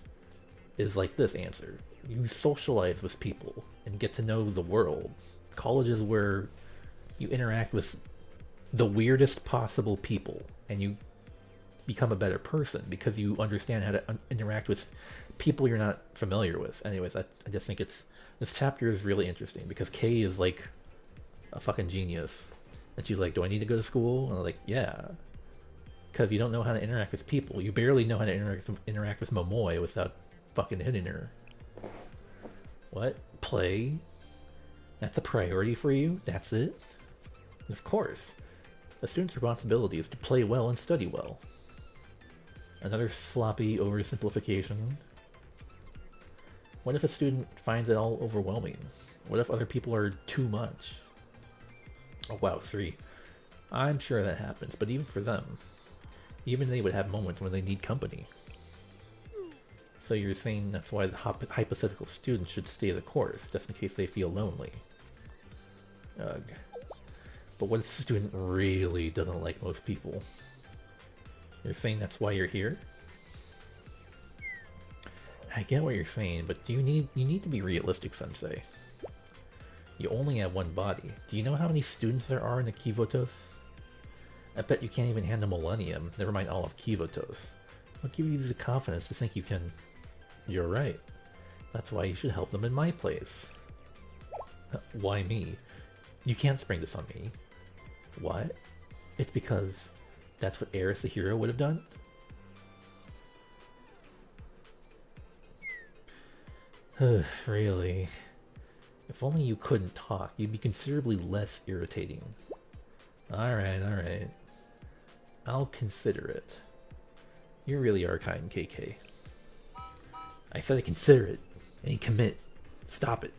is like this answer. You socialize with people and get to know the world. College is where you interact with the weirdest possible people and you become a better person because you understand how to interact with people you're not familiar with. Anyways, I just think this chapter is really interesting because Kei is like a fucking genius. And she's like, do I need to go to school? And I'm like, yeah. Because you don't know how to interact with people. You barely know how to interact with Momoi without fucking hitting her. What? Play? That's a priority for you? That's it? And of course. A student's responsibility is to play well and study well. Another sloppy oversimplification. What if a student finds it all overwhelming? What if other people are too much? Oh wow, 3. I'm sure that happens, but even for them, even they would have moments when they need company. So you're saying that's why the hypothetical students should stay the course, just in case they feel lonely. Ugh. But what if the student really doesn't like most people? You're saying that's why you're here? I get what you're saying, but you need to be realistic, Sensei. You only have one body. Do you know how many students there are in the Kivotos? I bet you can't even handle Millennium, never mind all of Kivotos. What gives you the confidence to think you can... You're right. That's why you should help them in my place. Why me? You can't spring this on me. What? It's because that's what Aris the hero would have done? Really? If only you couldn't talk, you'd be considerably less irritating. Alright, alright. I'll consider it. You really are kind, KK. I said I consider it. And commit. Stop it.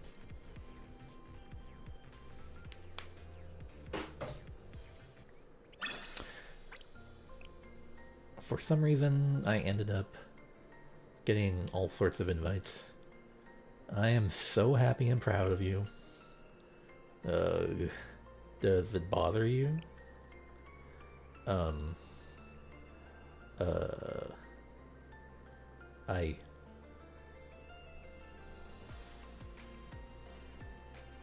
For some reason, I ended up getting all sorts of invites. I am so happy and proud of you. Does it bother you? I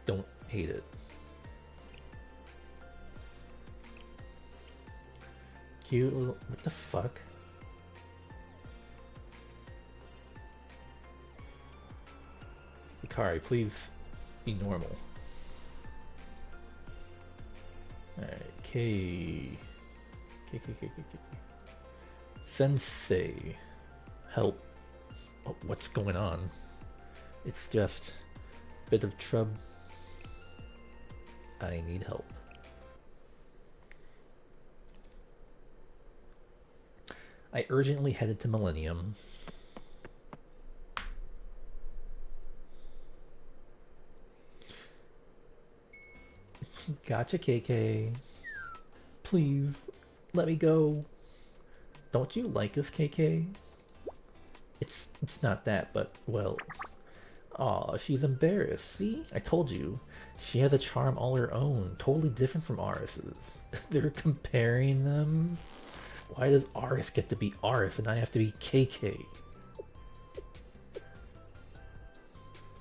don't hate it. Cute little... What the fuck? Ikari, please be normal. Alright, K. Sensei. Help. Oh, what's going on? It's just a bit of trouble. I need help. I urgently headed to Millennium. Gotcha, KK. Please, let me go. Don't you like us, KK? It's not that, but, well... Aw, she's embarrassed. See? I told you. She has a charm all her own, totally different from Aris's. They're comparing them? Why does Aris get to be Aris and I have to be KK?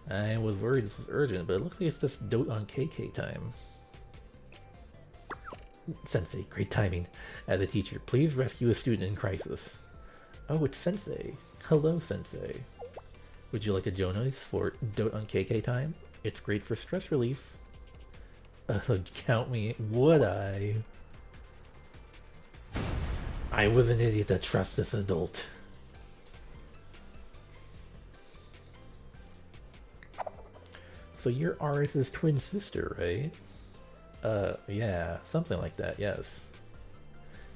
I was worried this was urgent, but it looks like it's just dote on KK time. Sensei, great timing. As a teacher, please rescue a student in crisis. Oh, it's Sensei. Hello, Sensei. Would you like a Jonas for dote on KK time? It's great for stress relief. Count me. Would I? I was an idiot to trust this adult. So you're Aris's twin sister, right? Yeah, something like that, yes.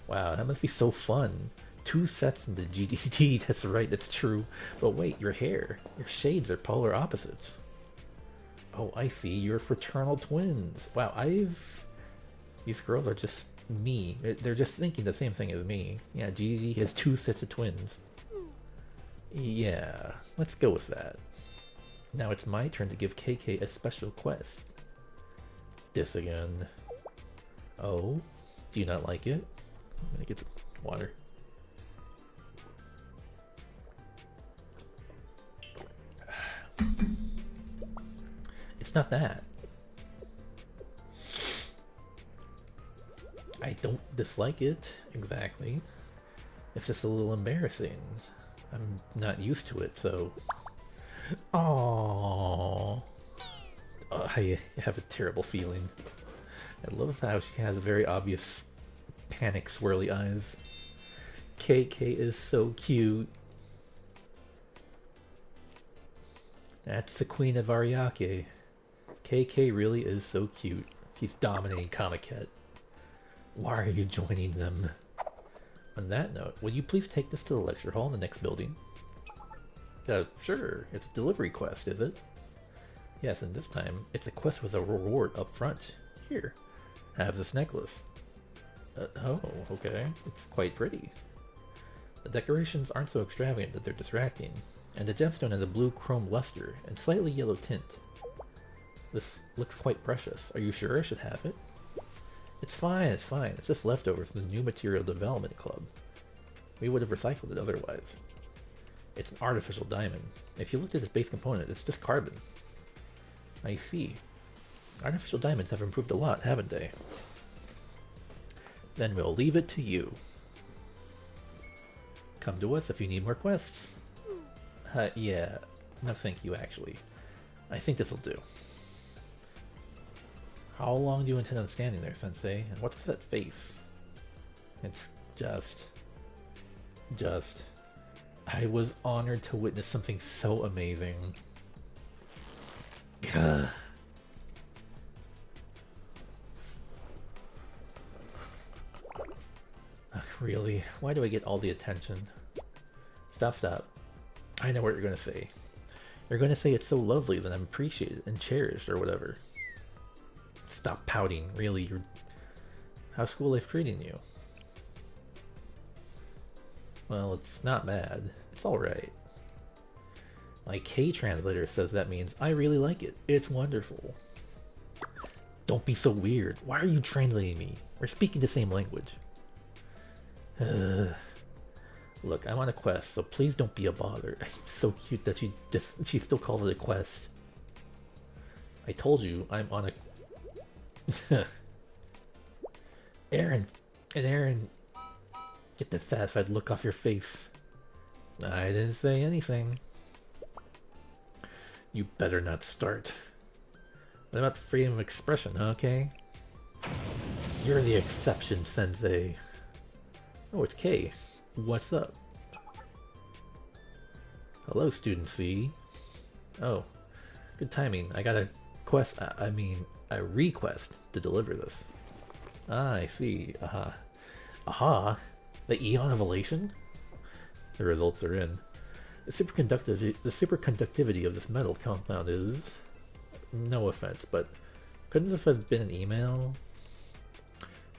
Wow, that must be so fun. 2 sets in the GDT, that's right, that's true. But wait, your hair, your shades are polar opposites. Oh, I see, you're fraternal twins. Wow, these girls are just me. They're just thinking the same thing as me. Yeah, GDT has 2 sets of twins. Yeah, let's go with that. Now it's my turn to give KK a special quest. This again. Oh, do you not like it? I'm gonna get some water. It's not that. I don't dislike it, exactly. It's just a little embarrassing. I'm not used to it, so... Aww. I have a terrible feeling. I love how she has very obvious panic swirly eyes. KK is so cute. That's the Queen of Ariake. KK really is so cute. She's dominating Comiket. Why are you joining them? On that note, would you please take this to the lecture hall in the next building? Sure. It's a delivery quest, is it? Yes, and this time, it's a quest with a reward up front. Here, have this necklace. Oh, okay. It's quite pretty. The decorations aren't so extravagant that they're distracting, and the gemstone has a blue chrome luster and slightly yellow tint. This looks quite precious. Are you sure I should have it? It's fine, it's fine. It's just leftovers from the New Material Development Club. We would have recycled it otherwise. It's an artificial diamond. If you look at its base component, it's just carbon. I see. Artificial diamonds have improved a lot, haven't they? Then we'll leave it to you. Come to us if you need more quests. Yeah. No thank you, actually. I think this'll do. How long do you intend on standing there, Sensei? And what's with that face? It's just... I was honored to witness something so amazing. Gah. Really? Why do I get all the attention? Stop. I know what you're gonna say. You're gonna say it's so lovely that I'm appreciated and cherished or whatever. Stop pouting, really. How's school life treating you? Well, it's not bad. It's alright. My K translator says that means I really like it. It's wonderful. Don't be so weird. Why are you translating me? We're speaking the same language. Look, I'm on a quest, so please don't be a bother. It's so cute that she still calls it a quest. I told you I'm on a... Aaron, get that satisfied look off your face. I didn't say anything. You better not start. What about freedom of expression, okay? You're the exception, Sensei. Oh, it's Kei. What's up? Hello, Student C. Oh, good timing. I got a quest, a request to deliver this. Ah, I see. Aha. Aha? The Eon of Elation? The results are in. The superconductivity of this metal compound is... No offense, but couldn't this have been an email?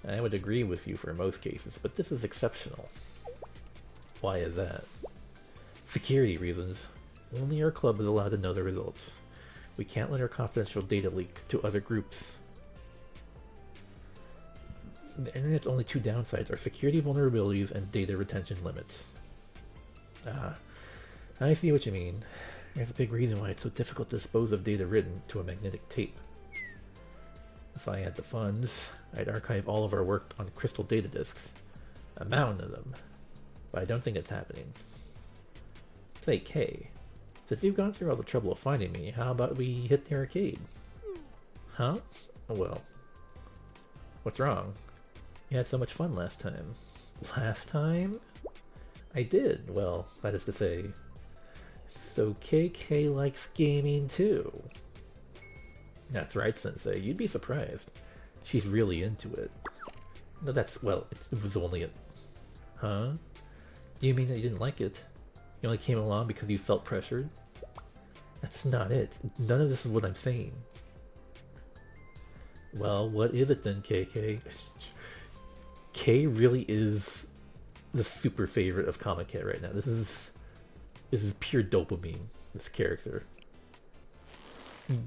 I would agree with you for most cases, but this is exceptional. Why is that? Security reasons. Only our club is allowed to know the results. We can't let our confidential data leak to other groups. The internet's only two downsides are security vulnerabilities and data retention limits. Ah, I see what you mean. There's a big reason why it's so difficult to dispose of data written to a magnetic tape. If I had the funds, I'd archive all of our work on crystal data disks. A mountain of them. But I don't think it's happening. Say, Kay, since you've gone through all the trouble of finding me, how about we hit the arcade? Huh? Oh well. What's wrong? You had so much fun last time. Last time? I did, well, that is to say. So KK likes gaming too. That's right, Sensei, you'd be surprised. She's really into it. No, that's, well, it was only a... Huh? Do you mean that you didn't like it? You only came along because you felt pressured? That's not it. None of this is what I'm saying. Well, what is it then, KK? Kay really is the super favorite of Comic Kit right now. This is pure dopamine, this character.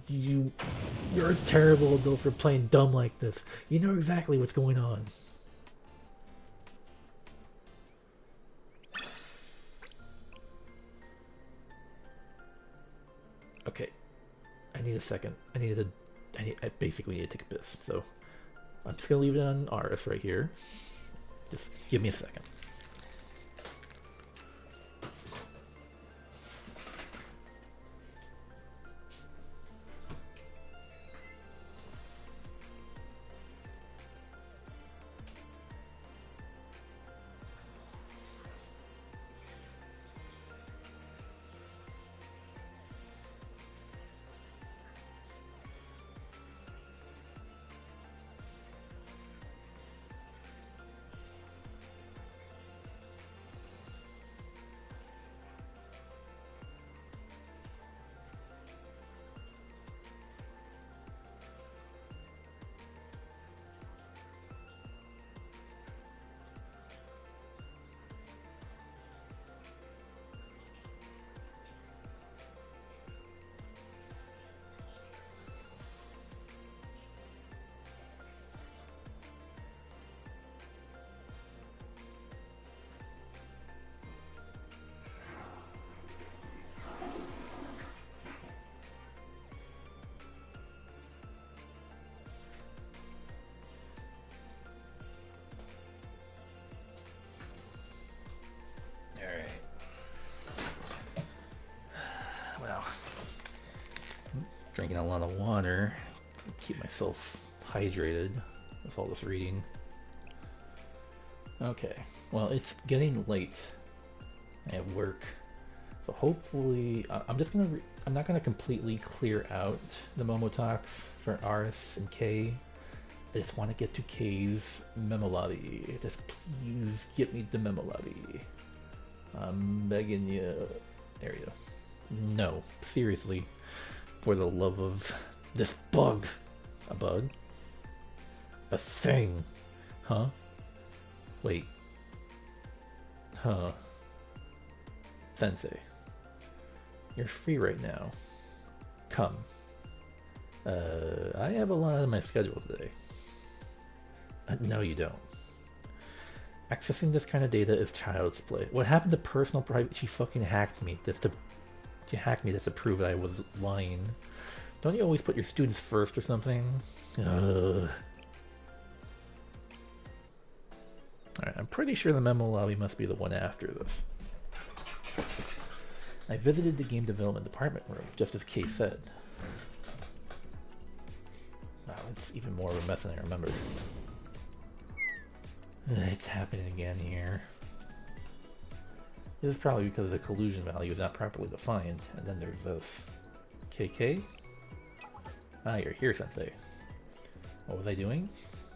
You're a terrible adult for playing dumb like this. You know exactly what's going on. Okay, I need a second. I basically need to take a piss. So I'm just gonna leave it on Aris right here. Just give me a second. Drinking a lot of water, keep myself hydrated with all this reading. Okay, well, it's getting late. I have work, so hopefully I'm not gonna completely clear out the Momotox for Aris and Kei. I just want to get to Kei's memo lobby. Just please get me the memo lobby. I'm begging you. There you go. No, seriously. For the love of this bug. A bug? A thing. Huh? Wait. Huh. Sensei. You're free right now. Come. I have a lot on my schedule today. No, you don't. Accessing this kind of data is child's play. What happened to personal private? She fucking hacked me. She hacked me just to prove that I was lying. Don't you always put your students first or something? Alright, I'm pretty sure the memo lobby must be the one after this. I visited the game development department room, just as Kei said. Wow, it's even more of a mess than I remembered. It's happening again here. This is probably because the collusion value is not properly defined, and then there's this. KK? Ah, you're here, Sensei. What was I doing?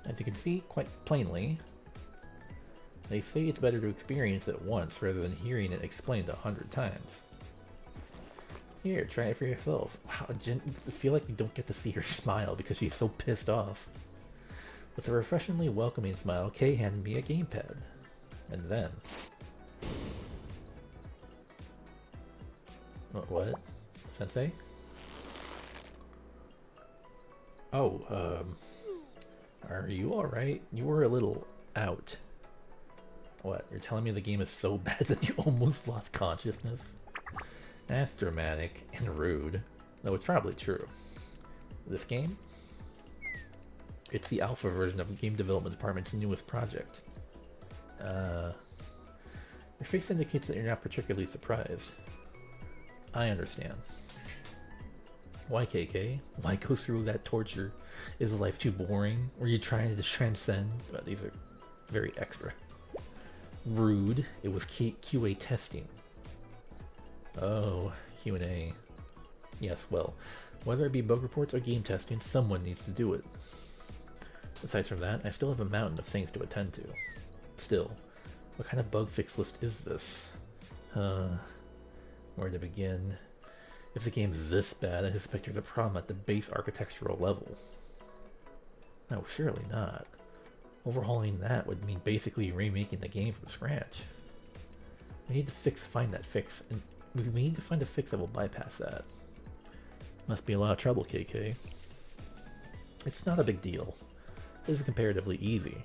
As you can see quite plainly, they say it's better to experience it once rather than hearing it explained 100 times. Here, try it for yourself. Wow, I feel like you don't get to see her smile because she's so pissed off. With a refreshingly welcoming smile, Kei handed me a gamepad. And then... What? Sensei? Oh, are you alright? You were a little out. What, you're telling me the game is so bad that you almost lost consciousness? That's dramatic and rude, though it's probably true. This game? It's the alpha version of the game development department's newest project. Your face indicates that you're not particularly surprised. I understand. Why, KK? Why go through that torture? Is life too boring? Were you trying to transcend? Well, these are very extra. Rude. It was QA testing. Oh, Q&A. Yes, well, whether it be bug reports or game testing, someone needs to do it. Aside from that, I still have a mountain of things to attend to. Still, what kind of bug fix list is this? Where to begin? If the game's this bad, I suspect there's a problem at the base architectural level. No, surely not. Overhauling that would mean basically remaking the game from scratch. We need to find that fix, and we need to find a fix that will bypass that. Must be a lot of trouble, KK. It's not a big deal. It is comparatively easy.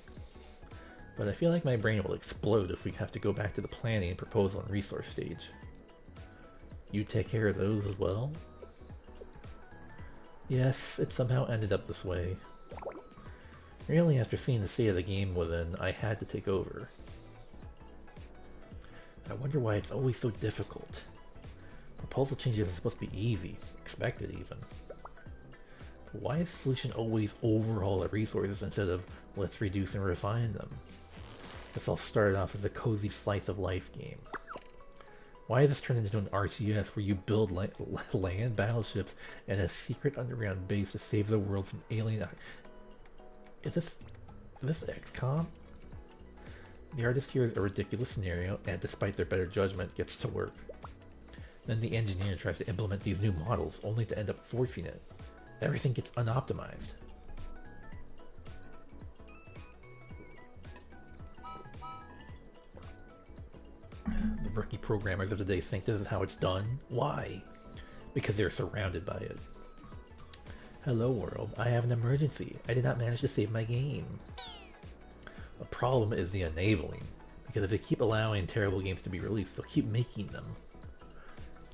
But I feel like my brain will explode if we have to go back to the planning, proposal, and resource stage. You take care of those as well? Yes, it somehow ended up this way. Really, after seeing the state of the game within, I had to take over. I wonder why it's always so difficult. Proposal changes are supposed to be easy, expected even. But why is the solution always overhaul the resources instead of let's reduce and refine them? This all started off as a cozy slice of life game. Why is this turned into an RTS where you build land battleships and a secret underground base to save the world from alien... Is this XCOM? The artist here is a ridiculous scenario, and despite their better judgment, gets to work. Then the engineer tries to implement these new models, only to end up forcing it. Everything gets unoptimized. The rookie programmers of today think this is how it's done. Why? Because they're surrounded by it. Hello world, I have an emergency. I did not manage to save my game. The problem is the enabling, because if they keep allowing terrible games to be released, they'll keep making them.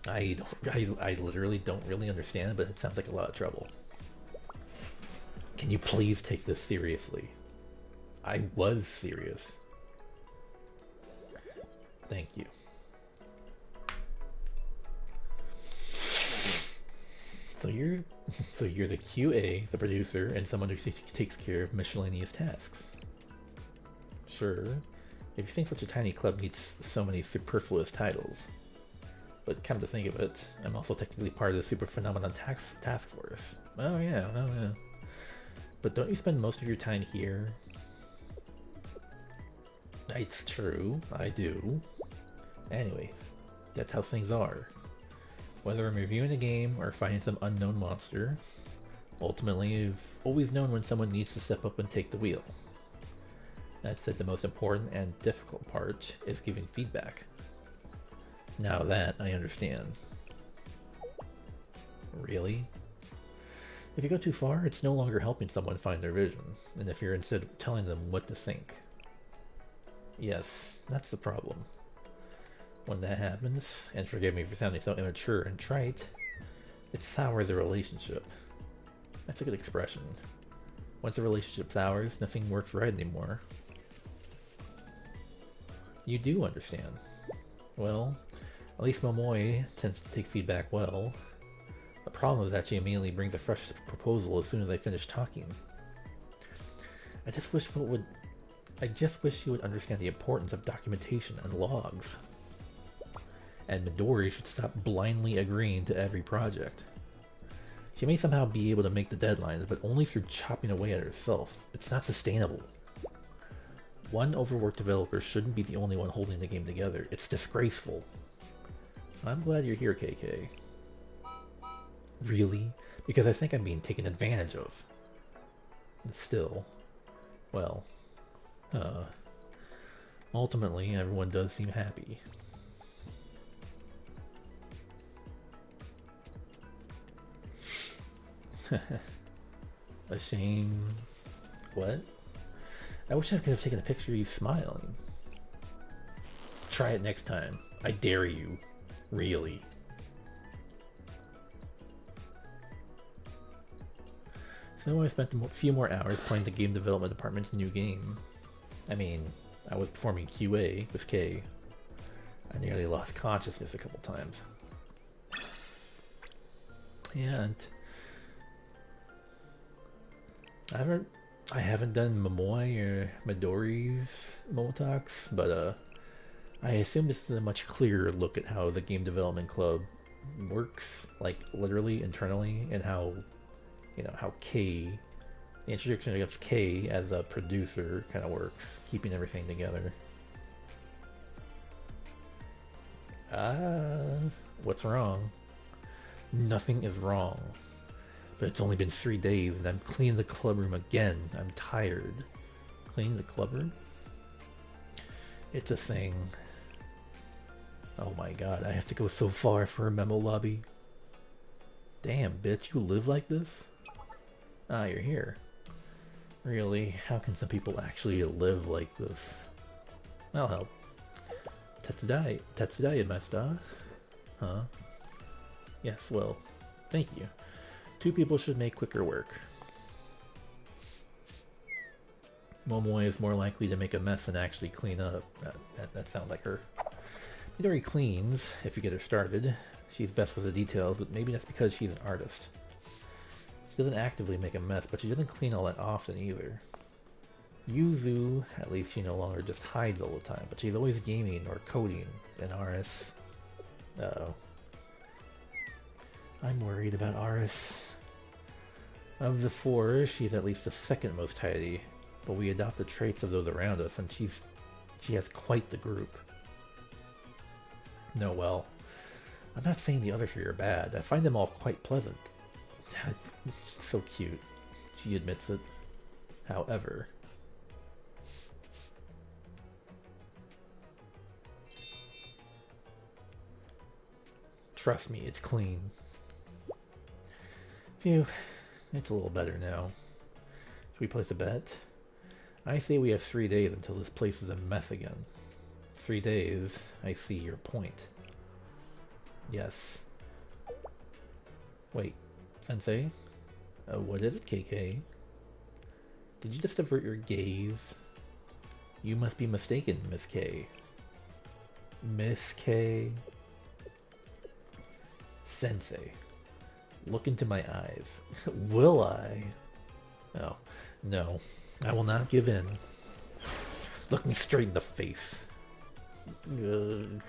I literally don't really understand it, but it sounds like a lot of trouble. Can you please take this seriously? I was serious. Thank you. So you're the QA, the producer, and someone who takes care of miscellaneous tasks. Sure, if you think such a tiny club needs so many superfluous titles. But come to think of it, I'm also technically part of the Super Phenomenon Task Force. Oh yeah. But don't you spend most of your time here? It's true, I do. Anyways, that's how things are. Whether I'm reviewing a game or fighting some unknown monster, ultimately I've always known when someone needs to step up and take the wheel. That said, the most important and difficult part is giving feedback. Now that I understand. Really? If you go too far, it's no longer helping someone find their vision, and if you're instead telling them what to think. Yes, that's the problem. When that happens, and forgive me for sounding so immature and trite, it sours a relationship. That's a good expression. Once a relationship sours, nothing works right anymore. You do understand. Well, at least Momoi tends to take feedback well. The problem is that she immediately brings a fresh proposal as soon as I finish talking. I just wish she would understand the importance of documentation and logs. And Midori should stop blindly agreeing to every project. She may somehow be able to make the deadlines, but only through chopping away at herself. It's not sustainable. One overworked developer shouldn't be the only one holding the game together. It's disgraceful. I'm glad you're here, KK. Really? Because I think I'm being taken advantage of. Still, well, ultimately everyone does seem happy. A shame. What? I wish I could have taken a picture of you smiling. Try it next time. I dare you. Really. So I spent a few more hours playing the game development department's new game. I mean, I was performing QA with Kei. I nearly lost consciousness a couple times. And I haven't done Momoi or Midori's Momotalks, but I assume this is a much clearer look at how the game development club works, like literally internally, and how, you know, how Kei, the introduction of Kei as a producer kind of works, keeping everything together. What's wrong? Nothing is wrong. But it's only been 3 days and I'm cleaning the club room again. I'm tired. Cleaning the club room? It's a thing. Oh my god, I have to go so far for a memo lobby. Damn, bitch, you live like this? Ah, you're here. Really? How can some people actually live like this? I'll help. Tatsudai, master. Huh? Yes, well, thank you. 2 people should make quicker work. Momoe is more likely to make a mess than actually clean up. That sounds like her. Midori cleans, if you get her started. She's best with the details, but maybe that's because she's an artist. She doesn't actively make a mess, but she doesn't clean all that often either. Yuzu, at least she no longer just hides all the time, but she's always gaming or coding. And Aris... Uh-oh. I'm worried about Aris. Of the 4, she's at least the second most tidy, but we adopt the traits of those around us, and she has quite the group. No, well, I'm not saying the other 3 are bad. I find them all quite pleasant. It's so cute. She admits it. However... Trust me, it's clean. Phew, it's a little better now. Should we place a bet? I say we have 3 days until this place is a mess again. 3 days, I see your point. Yes. Wait, Sensei? What is it, KK? Did you just avert your gaze? You must be mistaken, Miss K. Miss K? Sensei, look into my eyes. Will I? Oh, no. I will not give in. Look me straight in the face. Ugh.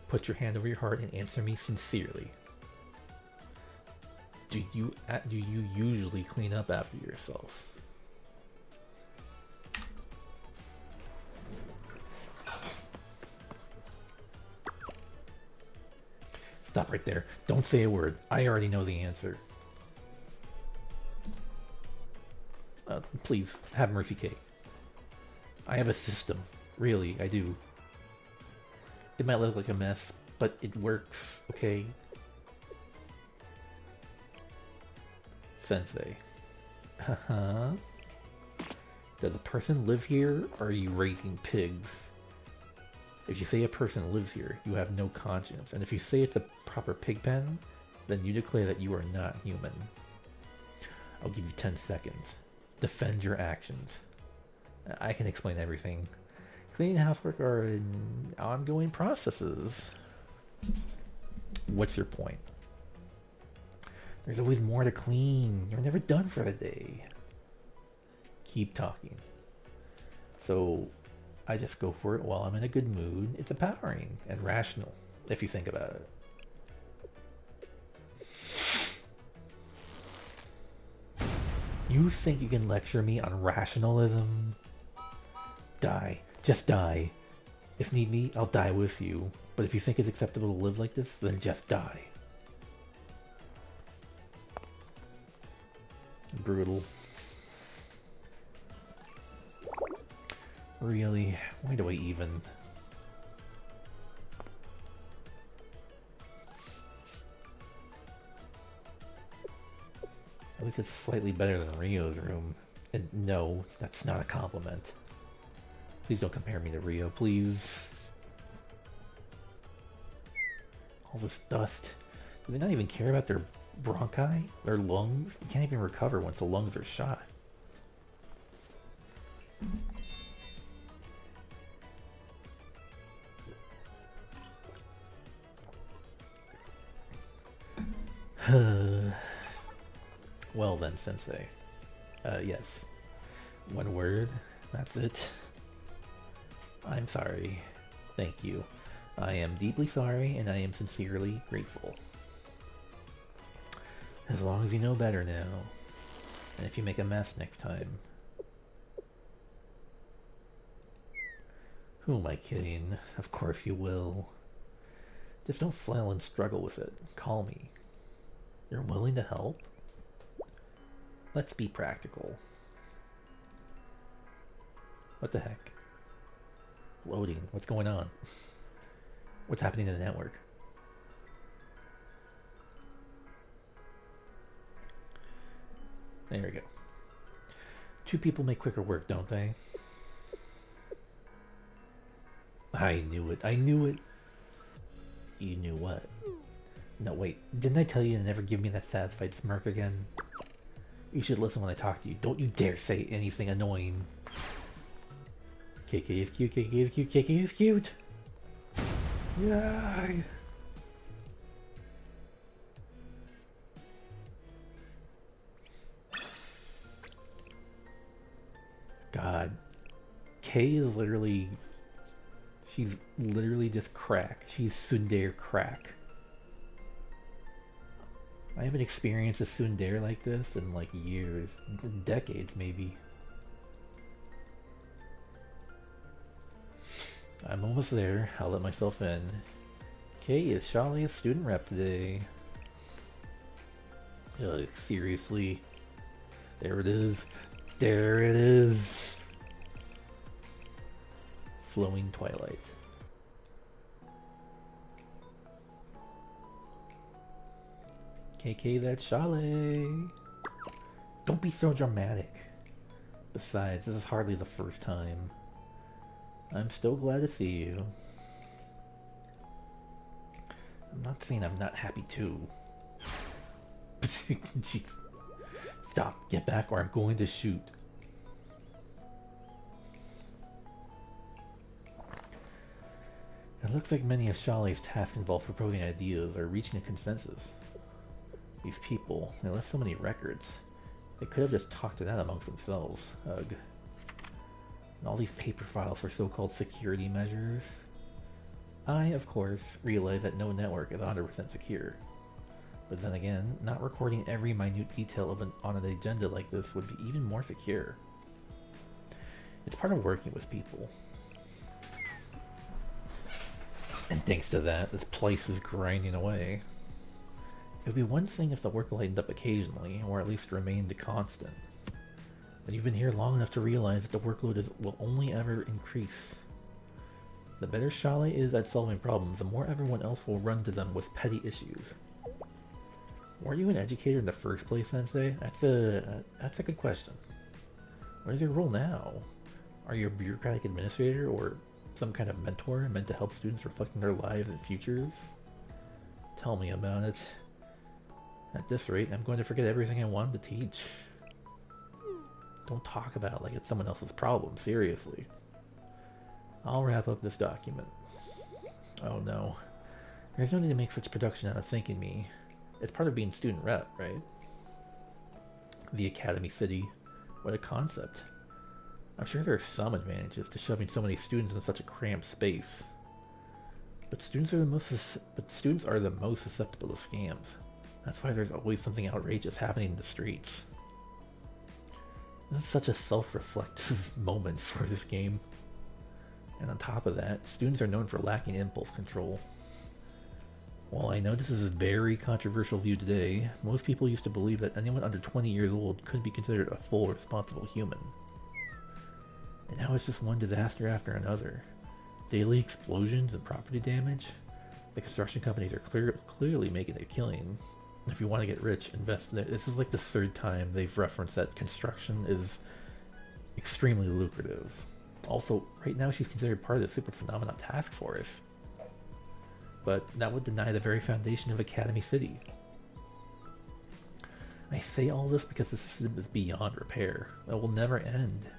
Put your hand over your heart and answer me sincerely. Do you usually clean up after yourself? Stop right there. Don't say a word. I already know the answer. Please, have mercy, Kei. I have a system. Really, I do. It might look like a mess, but it works, okay? Sensei. Uh-huh. Does a person live here, or are you raising pigs? If you say a person lives here, you have no conscience. And if you say it's a proper pig pen, then you declare that you are not human. I'll give you 10 seconds. Defend your actions. I can explain everything. Cleaning and housework are ongoing processes. What's your point? There's always more to clean. You're never done for the day. Keep talking. So... I just go for it while I'm in a good mood. It's empowering and rational, if you think about it. You think you can lecture me on rationalism? Die. Just die. If need be, I'll die with you. But if you think it's acceptable to live like this, then just die. Brutal. Really? Why do I even? At least it's slightly better than Rio's room. And no, that's not a compliment. Please don't compare me to Rio, please. All this dust. Do they not even care about their bronchi? Their lungs? You can't even recover once the lungs are shot. Well then, Sensei. Yes. One word. That's it. I'm sorry. Thank you. I am deeply sorry, and I am sincerely grateful. As long as you know better now. And if you make a mess next time. Who am I kidding? Of course you will. Just don't flail and struggle with it. Call me. You're willing to help? Let's be practical. What the heck? Loading. What's going on? What's happening in the network? There we go. Two people make quicker work, don't they? I knew it. I knew it. You knew what? No, wait. Didn't I tell you to never give me that satisfied smirk again? You should listen when I talk to you. Don't you dare say anything annoying. KK is cute, KK is cute, KK is cute! Yay! God. Kei is literally... She's literally just crack. She's tsundere crack. I haven't experienced a tsundere like this in like years, decades maybe. I'm almost there. I'll let myself in. Kei is Shali's student rep today. Ugh, seriously. There it is. There it is. Flowing twilight. KK, that's Shale. Don't be so dramatic. Besides, this is hardly the first time. I'm still glad to see you. I'm not saying I'm not happy too. Stop, get back or I'm going to shoot. It looks like many of Shale's tasks involve proposing ideas or reaching a consensus. These people, they left so many records. They could have just talked it out amongst themselves. Ugh. And all these paper files for so-called security measures. I, of course, realize that no network is 100% secure. But then again, not recording every minute detail of on an agenda like this would be even more secure. It's part of working with people. And thanks to that, this place is grinding away. It would be one thing if the work lightened up occasionally, or at least remained constant. But you've been here long enough to realize that the workload will only ever increase. The better Shale is at solving problems, the more everyone else will run to them with petty issues. Were you an educator in the first place, Sensei? That's a good question. What is your role now? Are you a bureaucratic administrator, or some kind of mentor meant to help students reflecting their lives and futures? Tell me about it. At this rate, I'm going to forget everything I wanted to teach. Don't talk about it like it's someone else's problem, seriously. I'll wrap up this document. Oh no. There's no need to make such production out of thanking me. It's part of being student rep, right? The Academy City. What a concept. I'm sure there are some advantages to shoving so many students in such a cramped space. But students are the most susceptible to scams. That's why there's always something outrageous happening in the streets. This is such a self-reflective moment for this game. And on top of that, students are known for lacking impulse control. While I know this is a very controversial view today, most people used to believe that anyone under 20 years old could be considered a full responsible human. And now it's just one disaster after another. Daily explosions and property damage. The construction companies are clearly making a killing. If you want to get rich, invest in it. This is like the third time they've referenced that construction is extremely lucrative. Also, right now she's considered part of the Super Phenomena Task Force. But that would deny the very foundation of Academy City. I say all this because the system is beyond repair. It will never end.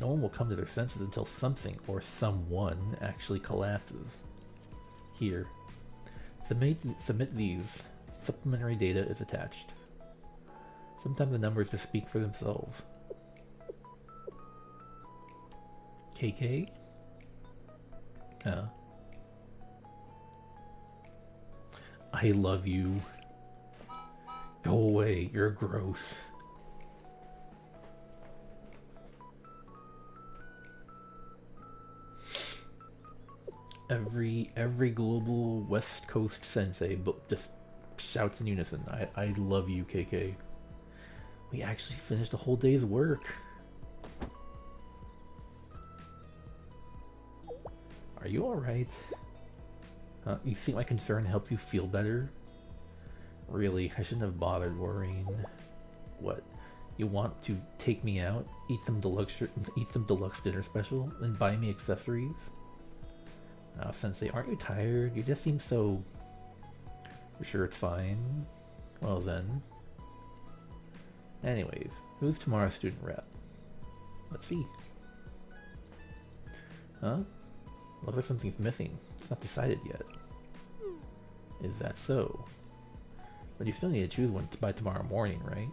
No one will come to their senses until something or someone actually collapses. Here. Submit these. Supplementary data is attached. Sometimes the numbers just speak for themselves. KK? Huh? I love you. Go away, you're gross. Every global West Coast sensei just shouts in unison, I love you, KK. We actually finished a whole day's work. Are you alright? You think my concern helped you feel better? Really, I shouldn't have bothered worrying. What? You want to take me out, eat some deluxe dinner special, and buy me accessories? Sensei, aren't you tired? You just seem so... You're sure it's fine? Well then. Anyways, who's tomorrow's student rep? Let's see. Huh? Looks like something's missing. It's not decided yet. Is that so? But you still need to choose one by tomorrow morning, right?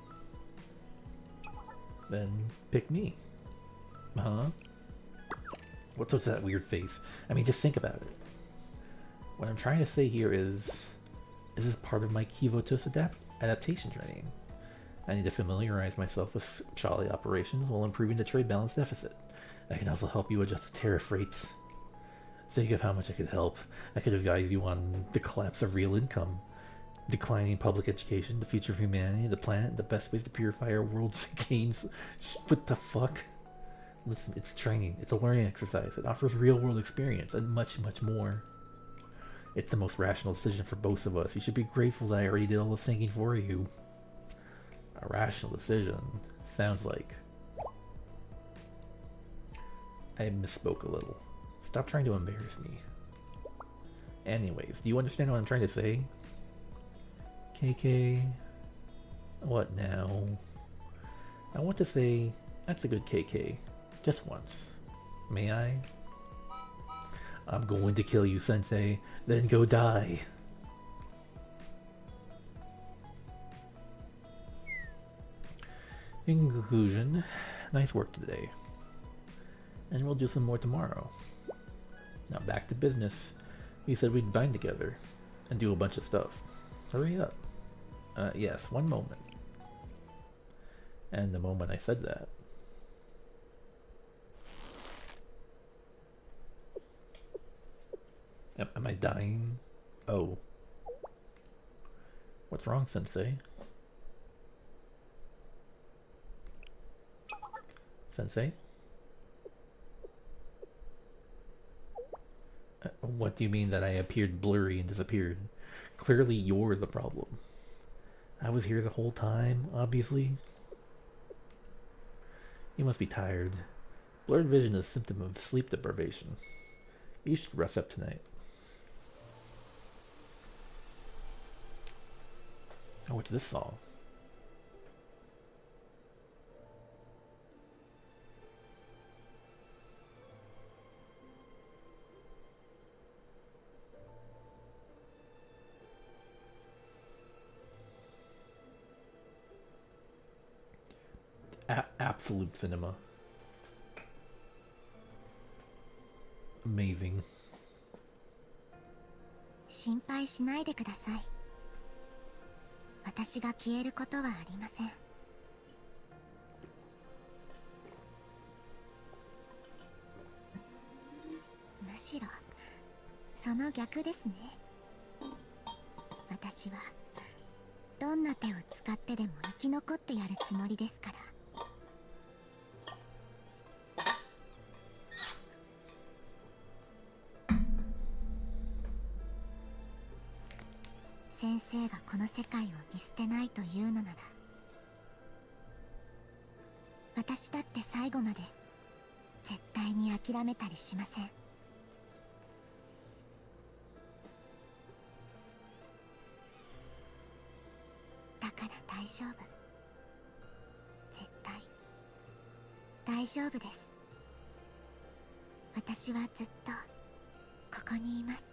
Then pick me. Huh? What's with that weird face? I mean, just think about it. What I'm trying to say here is this is part of my Kivotos adaptation training. I need to familiarize myself with trolley operations while improving the trade balance deficit. I can also help you adjust the tariff rates. Think of how much I could help. I could advise you on the collapse of real income, declining public education, the future of humanity, the planet, the best ways to purify our world's gains. What the fuck? Listen, it's training. It's a learning exercise. It offers real-world experience and much, much more. It's the most rational decision for both of us. You should be grateful that I already did all the thinking for you. A rational decision. Sounds like... I misspoke a little. Stop trying to embarrass me. Anyways, do you understand what I'm trying to say? KK... What now? I want to say, that's a good KK. Just once. May I? I'm going to kill you, Sensei. Then go die. In conclusion, nice work today. And we'll do some more tomorrow. Now back to business. We said we'd bind together and do a bunch of stuff. Hurry up. Yes, one moment. And the moment I said that, am I dying? Oh. What's wrong, Sensei? Sensei? What do you mean that I appeared blurry and disappeared? Clearly you're the problem. I was here the whole time, obviously. You must be tired. Blurred vision is a symptom of sleep deprivation. You should rest up tonight. Oh, what's this song? Absolute cinema. Amazing. 心配しないでください。私が消えることはありません。むしろその逆ですね。私はどんな手を使ってでも生き残ってやるつもりですから。先生がこの世界を見捨てないというのなら、私だって最後まで絶対に諦めたりしません。だから大丈夫。絶対大丈夫です。私はずっとここにいます。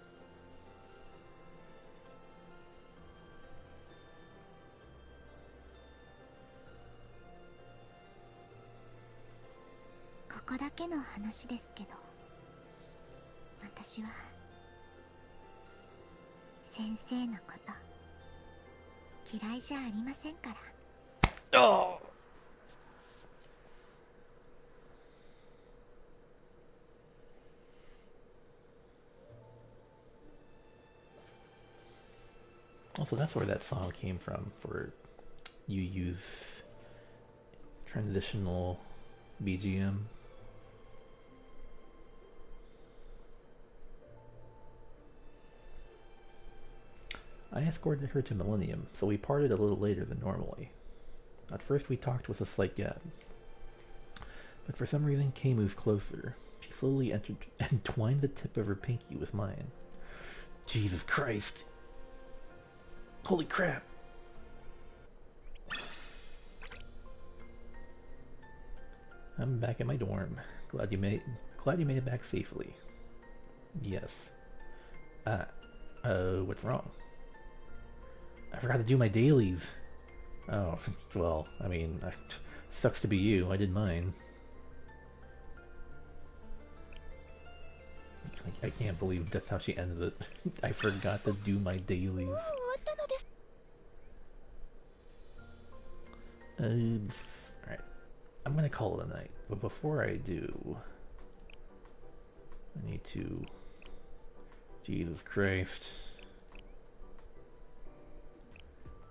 ここだけの話ですけど、私は先生のこと嫌いじゃありませんから。Oh! Also, that's where that song came from, for you use transitional BGM. I escorted her to Millennium, so we parted a little later than normally. At first we talked with a slight gap, but for some reason Kei moved closer. She slowly entwined the tip of her pinky with mine. Jesus Christ! Holy crap! I'm back at my dorm. Glad you made it back safely. Yes. What's wrong? I forgot to do my dailies. Oh, well, I mean, sucks to be you. I did mine. I can't believe that's how she ended it. I forgot to do my dailies. Alright. I'm gonna call it a night, but before I do, I need to... Jesus Christ.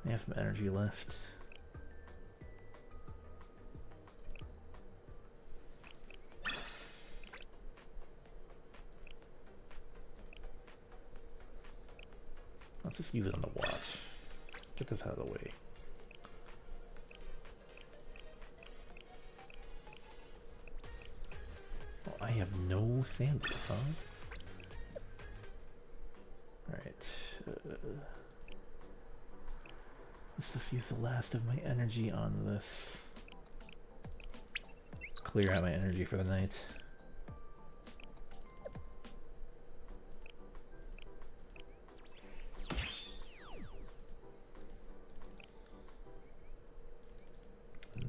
I have some energy left. Let's just use it on the watch. Get this out of the way. Oh, I have no sandals, huh? Alright. Let's just use the last of my energy on this. Clear out my energy for the night.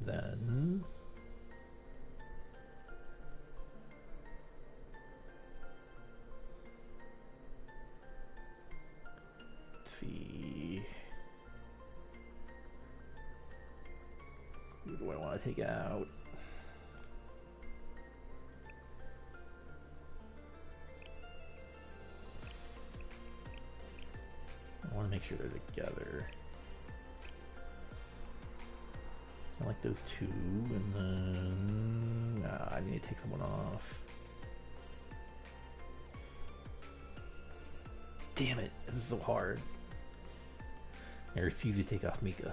Then let's see, who do I want to take out? I want to make sure they're together. I like those two, and then I need to take someone off. Damn it, this is so hard. I refuse to take off Mika.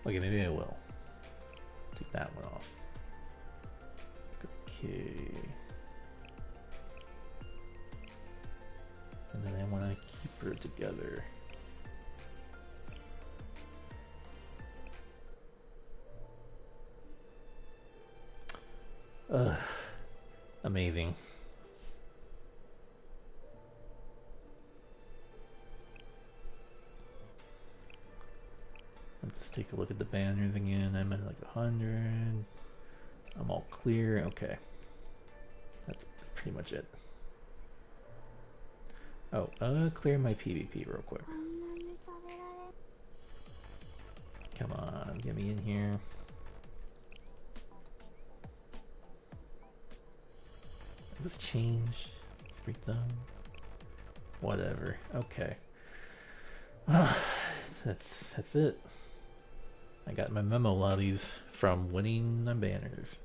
Okay, maybe I will. Take that one off. Okay. And then I want to keep her together. Amazing. Let's take a look at the banners again. I'm at like 100. I'm all clear. Okay. That's pretty much it. Oh, clear my PvP real quick. Come on, get me in here. Did this change? Freak them. Whatever. Okay. That's it. I got my memo lobbies from winning the banners.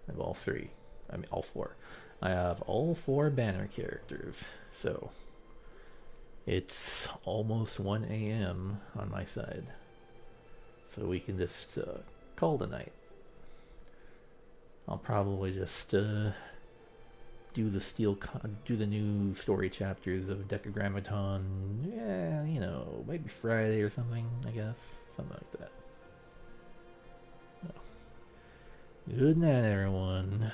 I have all three. I mean, all four. I have all four banner characters. So, it's almost 1 a.m. on my side. So we can just call it a night. I'll probably just do the new story chapters of Decagrammaton. Yeah, you know, maybe Friday or something. I guess something like that. Good night, everyone.